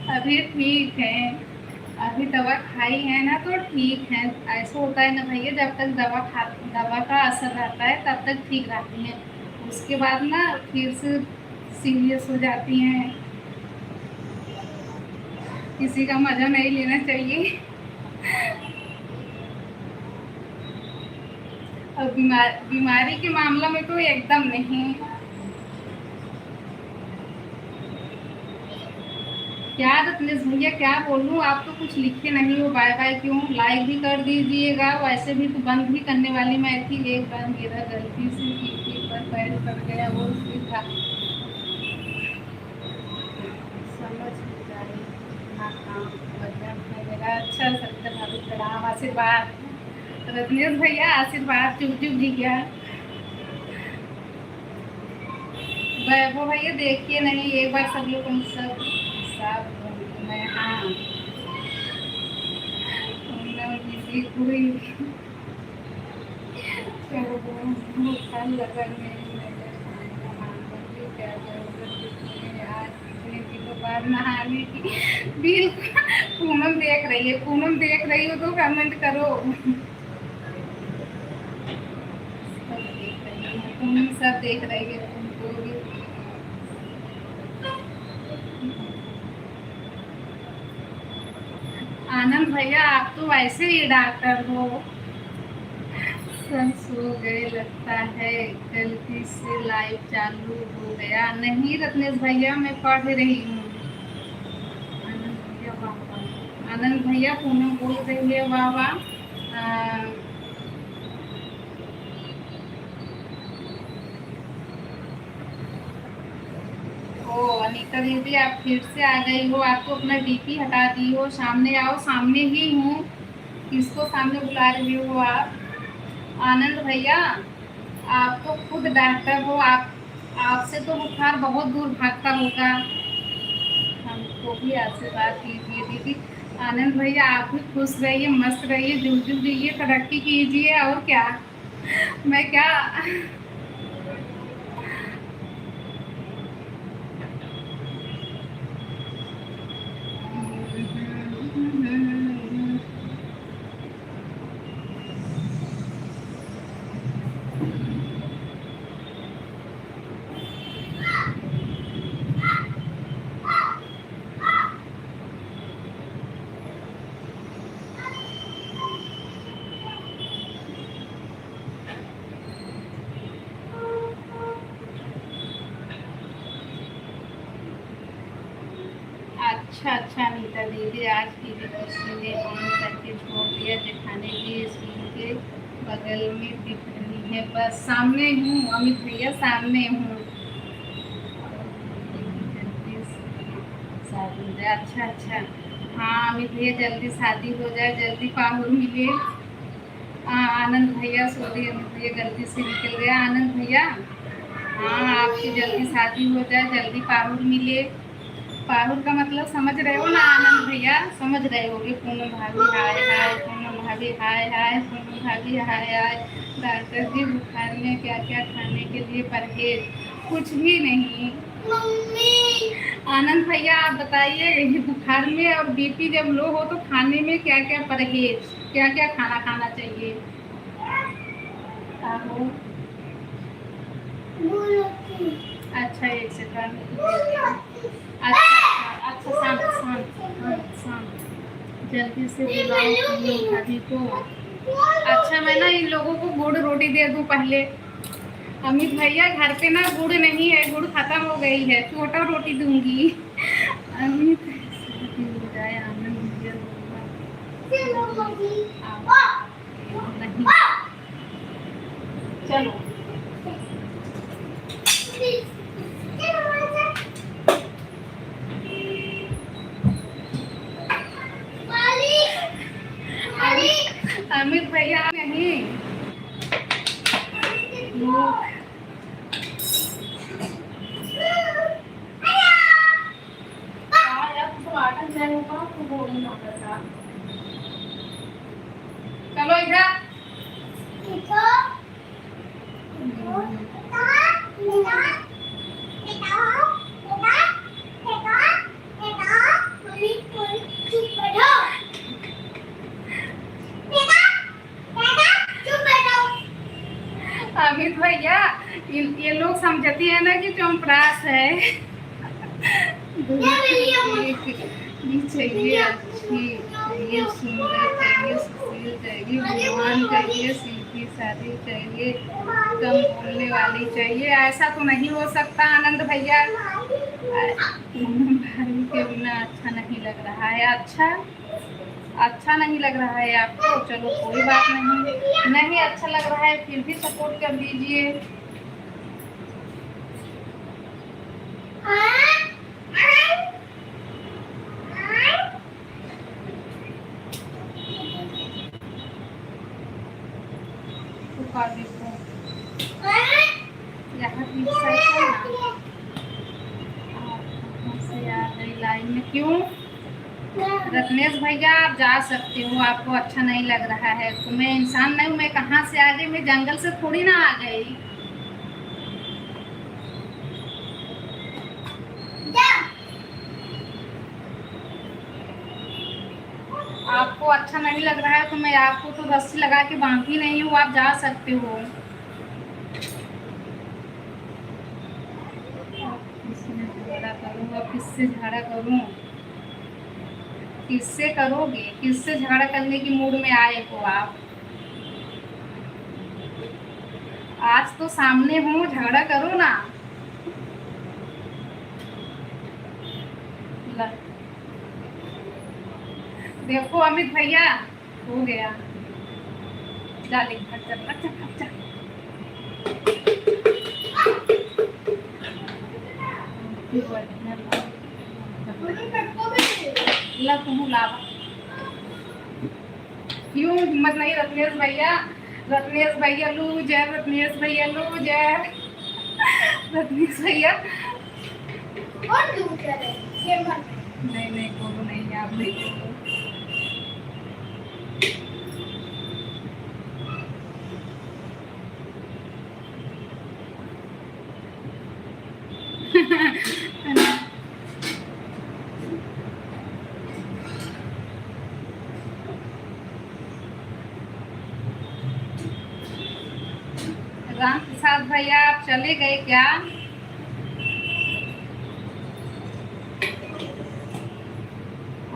अभी ठीक है, अभी दवा खाई है ना तो ठीक है। ऐसा होता है ना भैया, जब तक दवा का असर रहता है तब तक ठीक रहती हैं, उसके बाद ना फिर से सीरियस हो जाती हैं। किसी का मजा नहीं लेना चाहिए। और बीमारी के मामला में तो एकदम नहीं। क्या रत्नेश भैया क्या बोलूं, आप तो कुछ लिखे नहीं हो, बाय बाय क्यों, लाइक भी कर दीजिएगा। वैसे भी तो बंद भी करने वाली मैं थी, एक बार मेरा गलती से टीवी पर पैर पड़ गया, वो था समझ जाए। हाँ हाँ है मेरा। अच्छा सत्य भाभी प्रणाम, आशीर्वाद। रत्नेश भैया आशीर्वाद, चुप चुप जी क्या। वैभव भैया देखिए नहीं, एक बार सब लोग सब सब मैं हाँ किसी कोई क्या जरूरत आज कितने दिनों बाद नहाने की। बिल्कुल पूनम देख रही है, पूनम देख रही हो तो कमेंट करो। पूनम सब देख रही है तुमको भी। आनंद भैया आप तो वैसे ही डॉक्टर हो। सब सो गए लगता है, गलती से लाइव चालू हो गया। नहीं रत्नेश भैया मैं पढ़ रही हूँ। आनंद भैया पूनम बोल रही है वाह वाह। ओ अनीता दीदी आप फिर से आ गई हो, आप तो अपना डीपी हटा दी हो, सामने आओ, सामने ही हूँ, किसको सामने बुला रही हो आप। आनंद भैया आप तो खुद डॉक्टर हो, आप आपसे तो बुखार बहुत दूर भागता होगा, हमको भी आशीर्वाद कीजिए दीदी। आनंद भैया आप भी खुश रहिए, मस्त रहिए, जुग जुग जिए, तरक्की कीजिए, और क्या मैं क्या। अच्छा अच्छा अनीता दीदी आज की वीडियो ने ऑन करके छोड़ दिया, जेठानी जी स्क्रीन के बगल में दिख रही है, बस सामने हूँ अमित भैया, सामने हूँ। अच्छा अच्छा हाँ अमित भैया जल्दी शादी हो जाए, जल्दी पाहुर मिले। हाँ आनंद भैया, सॉरी अमित भैया गलती से निकल गया। आनंद भैया हाँ आपकी जल्दी शादी हो जाए, जल्दी पाहुर मिले। पाहुर का मतलब समझ रहे हो ना आनंद भैया, समझ रहे होगे। पूनम भाभी हाय हाय, पूनम भाभी हाय हाय, पूनम भाभी हाय हाय। डॉक्टर जी बुखार में क्या क्या खाने के लिए परहेज? कुछ भी नहीं मम्मी। आनंद भैया आप बताइए, ये बुखार में और बीपी जब लो हो तो खाने में क्या क्या परहेज, क्या क्या खाना खाना चाहिए? आहो अच्छा एक सेकंड। अच्छा अच्छा शांत शांत शांत शांत। जल्दी से बुलाओ पूनम भाभी को। अच्छा मैं ना इन लोगों को गुड़ रोटी दे दूं पहले। अमित भैया घर पे ना गुड़ नहीं है, गुड़ खत्म हो गई है, छोटा रोटी दूंगी। अमित शादी हो जाए, आनंद भैया नहीं चलो अमित भैया नहीं चलो इधर अमित भैया ये लोग समझती है ना कि चौंपरास है। भी चाहिए, अच्छी चाहिए, सुंदर चाहिए, सुशील चाहिए, बुद्धिमान चाहिए, सीधी सादी चाहिए, कम बोलने वाली चाहिए। ऐसा तो नहीं हो सकता आनंद भैया। भाई के बिना अच्छा नहीं लग रहा है। अच्छा अच्छा नहीं लग रहा है आपको? चलो कोई बात नहीं, नहीं अच्छा लग रहा है फिर भी सपोर्ट कर दीजिए। लाइन में क्यों? रत्नेश भैया आप जा सकते हो, आपको अच्छा नहीं लग रहा है तो। मैं इंसान नहीं हूँ, मैं कहाँ से आ गई? मैं जंगल से थोड़ी ना आ गई। आपको अच्छा नहीं लग रहा है तो मैं आपको तो रस्सी लगा के बांधी नहीं हूँ, आप जा सकते हो। झगड़ा करूँ? अब किससे झगड़ा करूँ? किससे करोगे? किससे झगड़ा करने की मूड में आए हो आप? आज तो सामने हूँ, झगड़ा करो ना। देखो अमित भैया हो गया, जा ले घर चल। अच्छा अच्छा ला तुम लावा क्यों हिम्मत नहीं? रत्नेश भैया, रत्नेश भैया लूज है, रत्नेश भैया लूज है, रत्नेश भैया कौन लूज है? नहीं नहीं बोलो, नहीं आप नहीं बोलो। राम प्रसाद भैया आप चले गए क्या?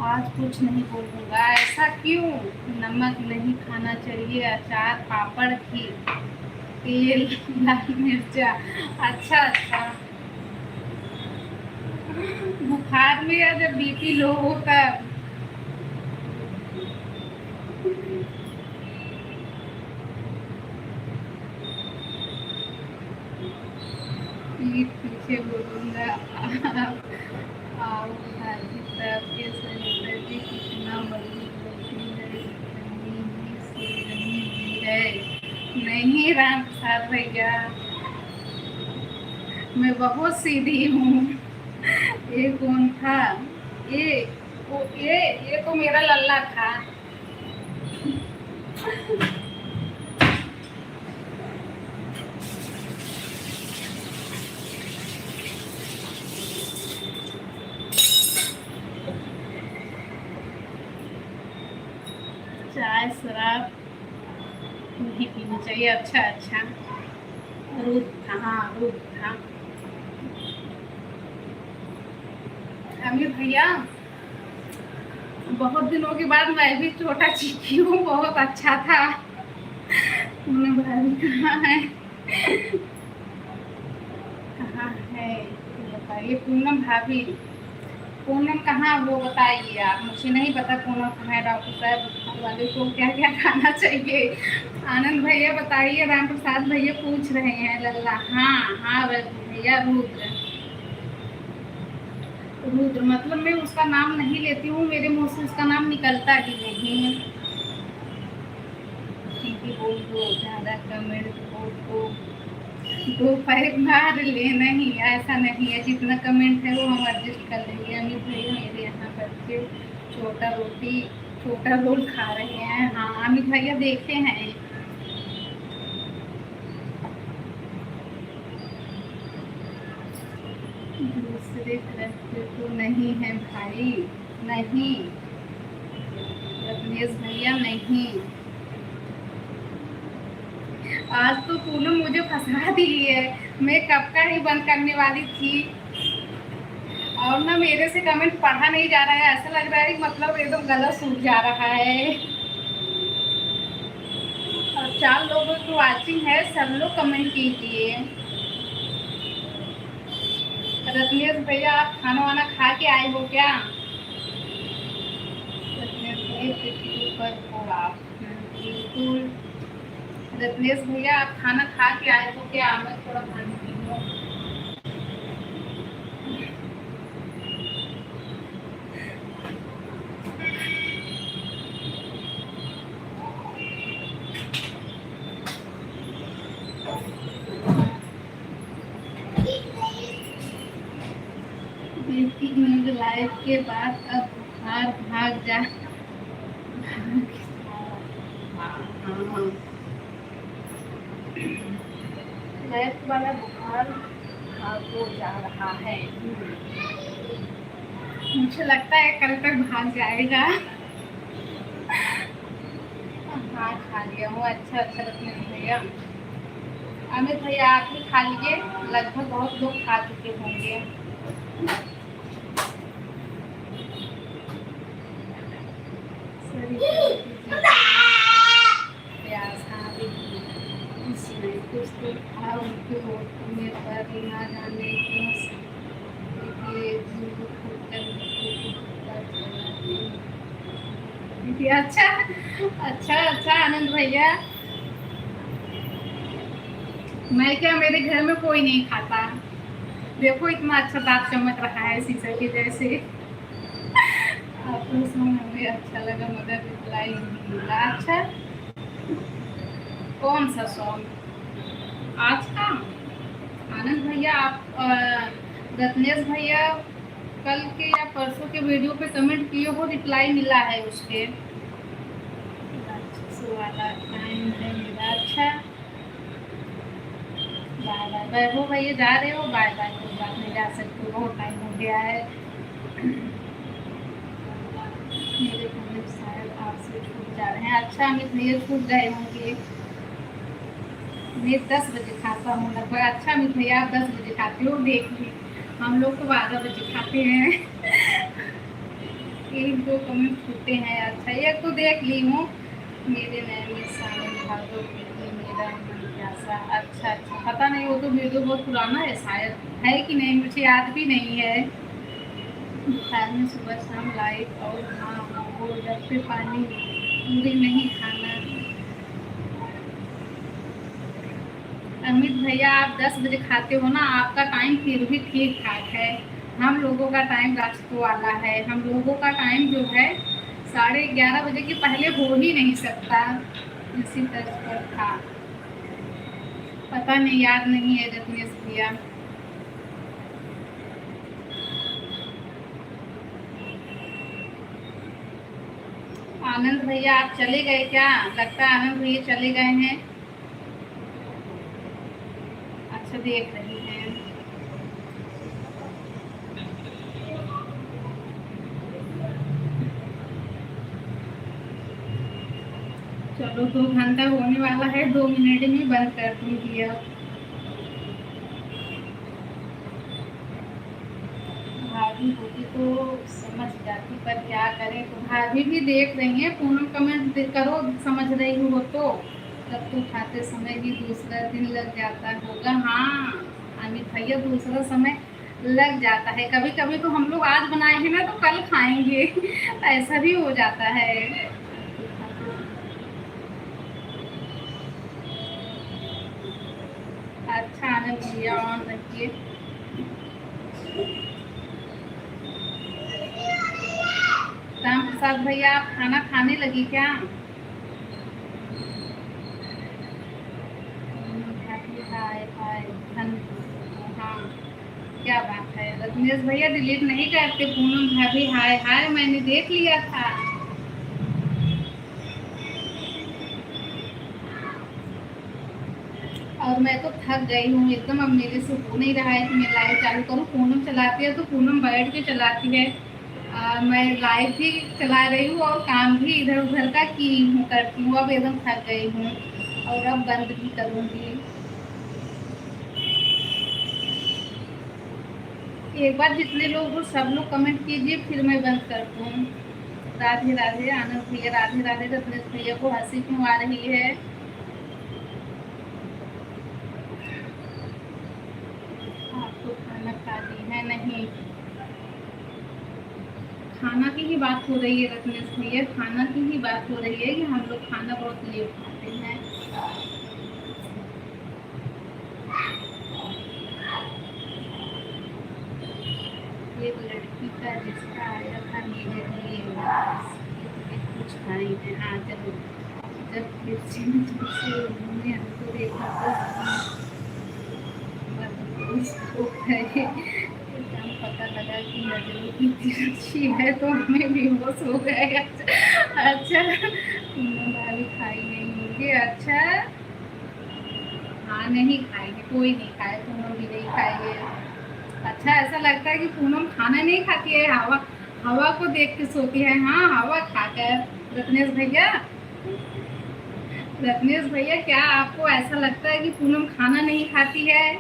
आज कुछ नहीं बोलूँगा। ऐसा क्यों? नमक नहीं खाना चाहिए, अचार पापड़ घी तेल लाल मिर्चा। अच्छा अच्छा बुखार में या जब बीपी लो हो तब। पीठ पीछे बोलूँगा आओ भाभी साहब के सरिता जी कितना मजबूत लगती है, इतनी ही शेरनी भी है। नहीं राम प्रसाद भैया, मैं बहुत सीधी हूँ। ये कौन था? ये ये तो मेरा लल्ला था। चाय शराब नहीं पीनी चाहिए। अच्छा अच्छा, रूप था, हाँ रूप था। अमित भैया, बहुत दिनों के बाद मैं भी छोटा चीखी हूँ, बहुत अच्छा था। तुमने भाभी कहाँ है? कहाँ है बताइए। पूनम भाभी, पूनम कहाँ वो बताइए आप, मुझे नहीं पता पूनम कहाँ है। डॉक्टर साहब वाले को क्या क्या खाना चाहिए? आनंद भैया बताइए। राम प्रसाद भैया पूछ रहे हैं लल्ला। हाँ हाँ भैया, रुद्र। रुद्र मतलब मैं उसका नाम नहीं लेती हूँ, मेरे मुंह से उसका नाम निकलता ही नहीं। बोल दो ज्यादा कमेंट तो दो पैर मार ले। नहीं ऐसा नहीं है, जितना कमेंट है वो हम एडजस्ट कर लेंगे। अमित भैया मेरे यहाँ बच्चे छोटा रोल खा रहे हैं। हाँ अमित भैया देखते हैं। दूसरे तरफ तो नहीं है भाई, नहीं रत्नेश भैया नहीं। आज तो पूनम मुझे फंसा दी है, मैं कब का ही बंद करने वाली थी। और ना मेरे से कमेंट पढ़ा नहीं जा रहा है, ऐसा लग रहा है मतलब एकदम गलत सूझ जा रहा है। और 4 लोगों की वाचिंग है, सब लोग कमेंट कीजिए। रत्नेश भैया आप खाना वाना खा के आए हो क्या? रत्नेश भैया हो आप? बिल्कुल। रत्नेश भैया आप खाना खा के आए हो क्या? मैं थोड़ा पानी पी लूं। लाइव के बाद अब बुखार भाग जा। लाइव वाला बुखार हो जा रहा है। मुझे लगता है कल तक भाग जाएगा। हाँ खा लिया हूँ। अच्छा अच्छा रखने भैया। अमित भैया आप भी खा लीजिए, लगभग बहुत लोग खा चुके होंगे। कुछ तो था उनके में पर ना जाने क्यों। अच्छा अच्छा अच्छा आनंद भैया, मैं क्या, मेरे घर में कोई नहीं खाता। देखो इतना अच्छा दांत चमक रहा है शीशे के जैसे। आपको सॉन्ग हमें अच्छा लगा मगर रिप्लाई नहीं मिला। अच्छा कौन सा सॉन्ग? आज का? आनंद भैया आप रत्नेश भैया कल के या परसों के वीडियो पे कमेंट किए हो, रिप्लाई मिला है उसके। वाला टाइम है मेरा। अच्छा बाय बाय। वैभव भैया जा रहे हो? बाय बाय, कोई बात नहीं, जा सकते हो, बहुत टाइम हो गया है। मेरे कमेंट शायद आपसे छूट जा रहे हैं। अच्छा अमित भैया छूट गए होंगे। मैं 10 बजे खाता हूँ लगभग। अच्छा अमित भैया आप 10 बजे खाते हो? देख ली, हम लोग तो 12 बजे खाते हैं। एक दो कमेंट छूटे हैं। अच्छा एक तो देख ली हूँ। मेरे नए में शामिल भागो मेरा मन प्यासा। अच्छा अच्छा, पता नहीं, वो तो वीडियो बहुत पुराना है शायद, है कि नहीं मुझे याद भी नहीं है। बुखार में सुबह शाम लाइट और हाँ वो जब पे पानी पूरी नहीं खाना। अमित भैया आप 10 बजे खाते हो ना, आपका टाइम फिर भी ठीक ठाक है। हम लोगों का टाइम रात वाला है, हम लोगों का टाइम जो है 11:30 बजे के पहले हो ही नहीं सकता। इसी तर्ज पर था, पता नहीं, याद नहीं है रत्नेश भैया। आनंद भैया आप चले गए क्या? लगता है आनंद भैया चले गए हैं। अच्छा देख रही हैं। चलो 2 घंटा होने वाला है, 2 मिनट में बंद कर दूंगी अब। भाभी होती तो समझ जाती, पर क्या करें। तो भाभी भी देख रही हैं, पूनम कमेंट करो समझ रही हो तो। तब तो खाते समय भी दूसरा दिन लग जाता होगा। हाँ अमित भैया, दूसरा समय लग जाता है। कभी कभी तो हम लोग आज बनाए हैं ना तो कल खाएंगे ऐसा भी हो जाता है। अच्छा आनंद भैया ऑन रखिए। राम प्रसाद भैया आप खाना खाने लगी क्या? हाय हाय हाँ क्या बात है। रजनीश भैया डिलीट नहीं करते। पूनम भाभी हाय हाय, मैंने देख लिया था। और मैं तो थक गई हूँ एकदम, अब मेरे से हो नहीं रहा है कि मैं लाइव चालू करूँ। पूनम चलाती है तो पूनम बैठ के चलाती है। मैं लाइव भी चला रही हूँ और काम भी इधर उधर का की हूँ, करती हूँ। अब एकदम थक गई हूँ और अब बंद भी करूँगी। एक बार जितने लोग हो सब लोग कमेंट कीजिए, फिर मैं बंद करती हूँ। राधे राधे आनंद भैया, राधे राधे। रत्नेश भैया को हंसी क्यों आ रही है? आपको खाना खाती है नहीं? खाना की ही बात हो रही है रत्नेश भैया, खाना की ही बात हो रही है कि हम लोग खाना बहुत लेट खाते हैं। एक लड़की का रिश्ता आया था मेरे लिए, कुछ खाएंगे। हाँ चलो। जब फिर से उन्होंने हमको देखा तो उसको गए एकदम पता लगा कि नजरों की तिरछी है तो हमें बेहोश हो गए। अच्छा भाभी खाई नहीं होगी। अच्छा हाँ नहीं खाएंगे, कोई नहीं खाए, पूनम भी नहीं खाएंगे। अच्छा ऐसा लगता है कि पूनम खाना नहीं खाती है, हवा हवा को देख के सोती है। हाँ हवा खाकर। रत्नेश भैया, रत्नेश भैया क्या आपको ऐसा लगता है कि पूनम खाना नहीं खाती है?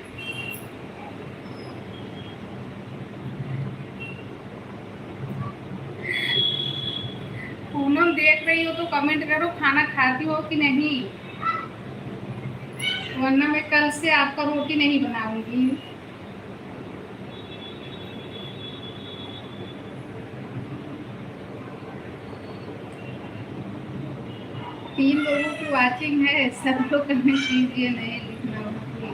पूनम देख रही हो तो कमेंट करो खाना खाती हो कि नहीं, वरना मैं कल से आपका रोटी नहीं बनाऊंगी। 3 लोगों की वाचिंग है, सब लोग कमेंट कीजिए। नहीं लिखना होगी,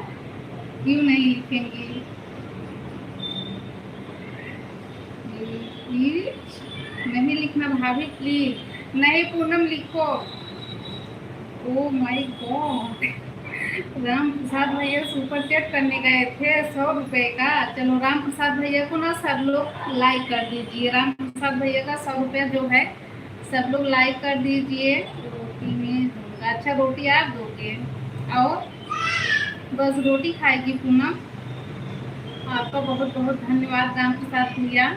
क्यों नहीं लिखेंगी? प्लीज नहीं लिखना भाभी, प्लीज नहीं। पूनम लिखो। Oh my God, Ram Prasad भैया सुपर चैट करने गए थे 100 रुपए का। चलो राम प्रसाद भैया को ना सब लोग लाइक कर दीजिए। राम प्रसाद भैया का 100 रुपया जो है सब लोग लाइक कर दीजिए। रोटी में दूंगा। अच्छा रोटी आप दोगे और बस रोटी खाएगी पूनम। आपका बहुत बहुत धन्यवाद राम प्रसाद भैया,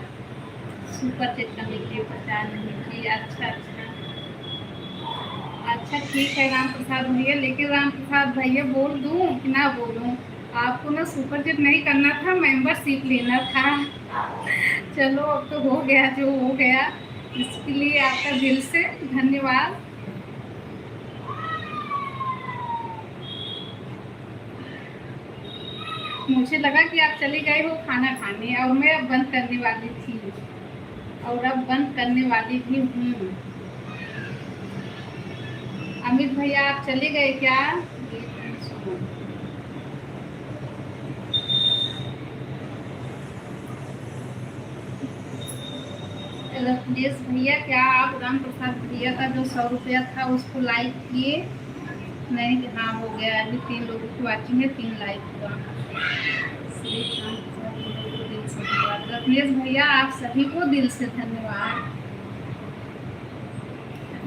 सुपर चैट करने के लिए। पता नहीं। अच्छा अच्छा अच्छा ठीक है राम प्रसाद भैया, लेकिन राम प्रसाद भैया बोल दूं कि ना बोलूं? आपको ना सुपर चैट नहीं करना था, मेंबरशिप लेना था। चलो अब तो हो गया जो हो गया, इसके लिए आपका दिल से धन्यवाद। मुझे लगा कि आप चले गए हो खाना खाने और मैं अब बंद करने वाली थी, और अब बंद करने वाली भी हूँ। अमित भैया आप चले गए क्या? रत्नेश भैया, क्या आप राम प्रसाद भैया का जो 100 रुपया था उसको लाइक किए? नहीं, हाँ हो गया। अभी 3 लोगों की वॉचिंग है, 3 लाइक हुआ। दिल से धन्यवाद रत्नेश भैया, आप सभी को दिल से धन्यवाद।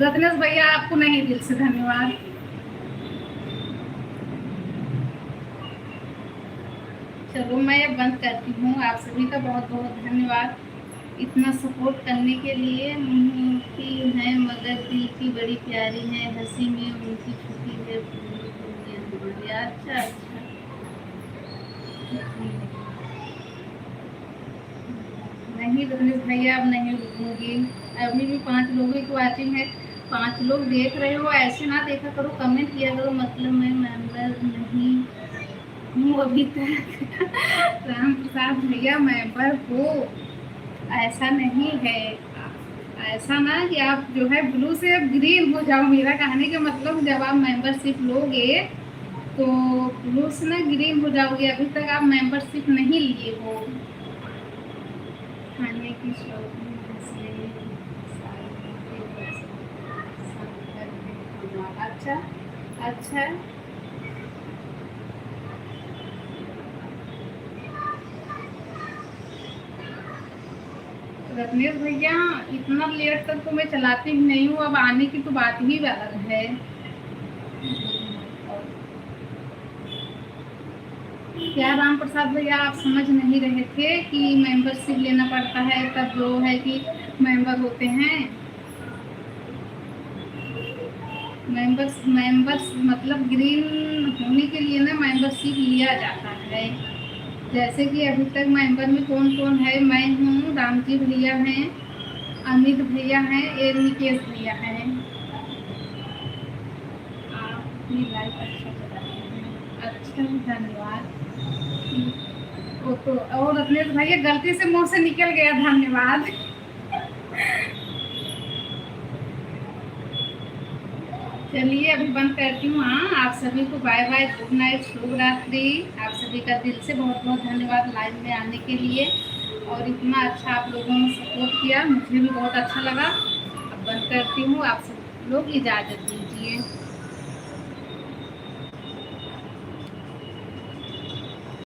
रत्नेश भैया आपको नहीं, दिल से धन्यवाद। चलो मैं बंद करती हूँ। आप सभी का बहुत बहुत धन्यवाद इतना सपोर्ट करने के लिए। की है मगर दिल की बड़ी प्यारी है, हंसी में उनकी छुट्टी है हमारी। अच्छा अच्छा, नहीं रमेश भैया अब नहीं रुकूंगी। अभी भी 5 लोगों की वॉचिंग है, 5 लोग देख रहे हो, ऐसे ना देखा करो, कमेंट किया करो, मतलब मैं मेंबर नहीं हूँ अभी तक। राम प्रसाद भैया मेंबर हो, ऐसा नहीं है। ऐसा ना कि आप जो है ब्लू से ग्रीन हो जाओ। मेरा कहने का मतलब जब आप मेंबरशिप लोगे तो ब्लू से ना ग्रीन हो जाओगे। अभी तक आप मेंबरशिप नहीं लिए हो। खाने की शौकीन अच्छा अच्छा। रत्नेश भैया इतना लेट तक तो मैं चलाती ही नहीं हूँ, अब आने की तो बात ही अलग है। क्या राम प्रसाद भैया आप समझ नहीं रहे थे कि मेंबरशिप लेना पड़ता है तब जो है कि मेंबर होते हैं। मेंबर्स मतलब ग्रीन होने के लिए ना मेंबरशिप लिया जाता है। जैसे कि अभी तक मेंबर में कौन कौन है, मैं हूँ, रामजी भैया हैं, अमित भैया हैं, और निकेश भैया हैं। आप भी लाइक अच्छा चलाते हैं, अच्छा धन्यवाद। वो तो और रत्नेश भैया गलती से मुंह से निकल गया, धन्यवाद। चलिए अभी बंद करती हूँ। हाँ, आप सभी को बाय बाय, गुड नाइट, शुभ रात्रि। आप सभी का दिल से बहुत बहुत धन्यवाद लाइव में आने के लिए, और इतना अच्छा आप लोगों ने सपोर्ट किया, मुझे भी बहुत अच्छा लगा। अब बंद करती हूँ, आप सब लोग इजाज़त दीजिए।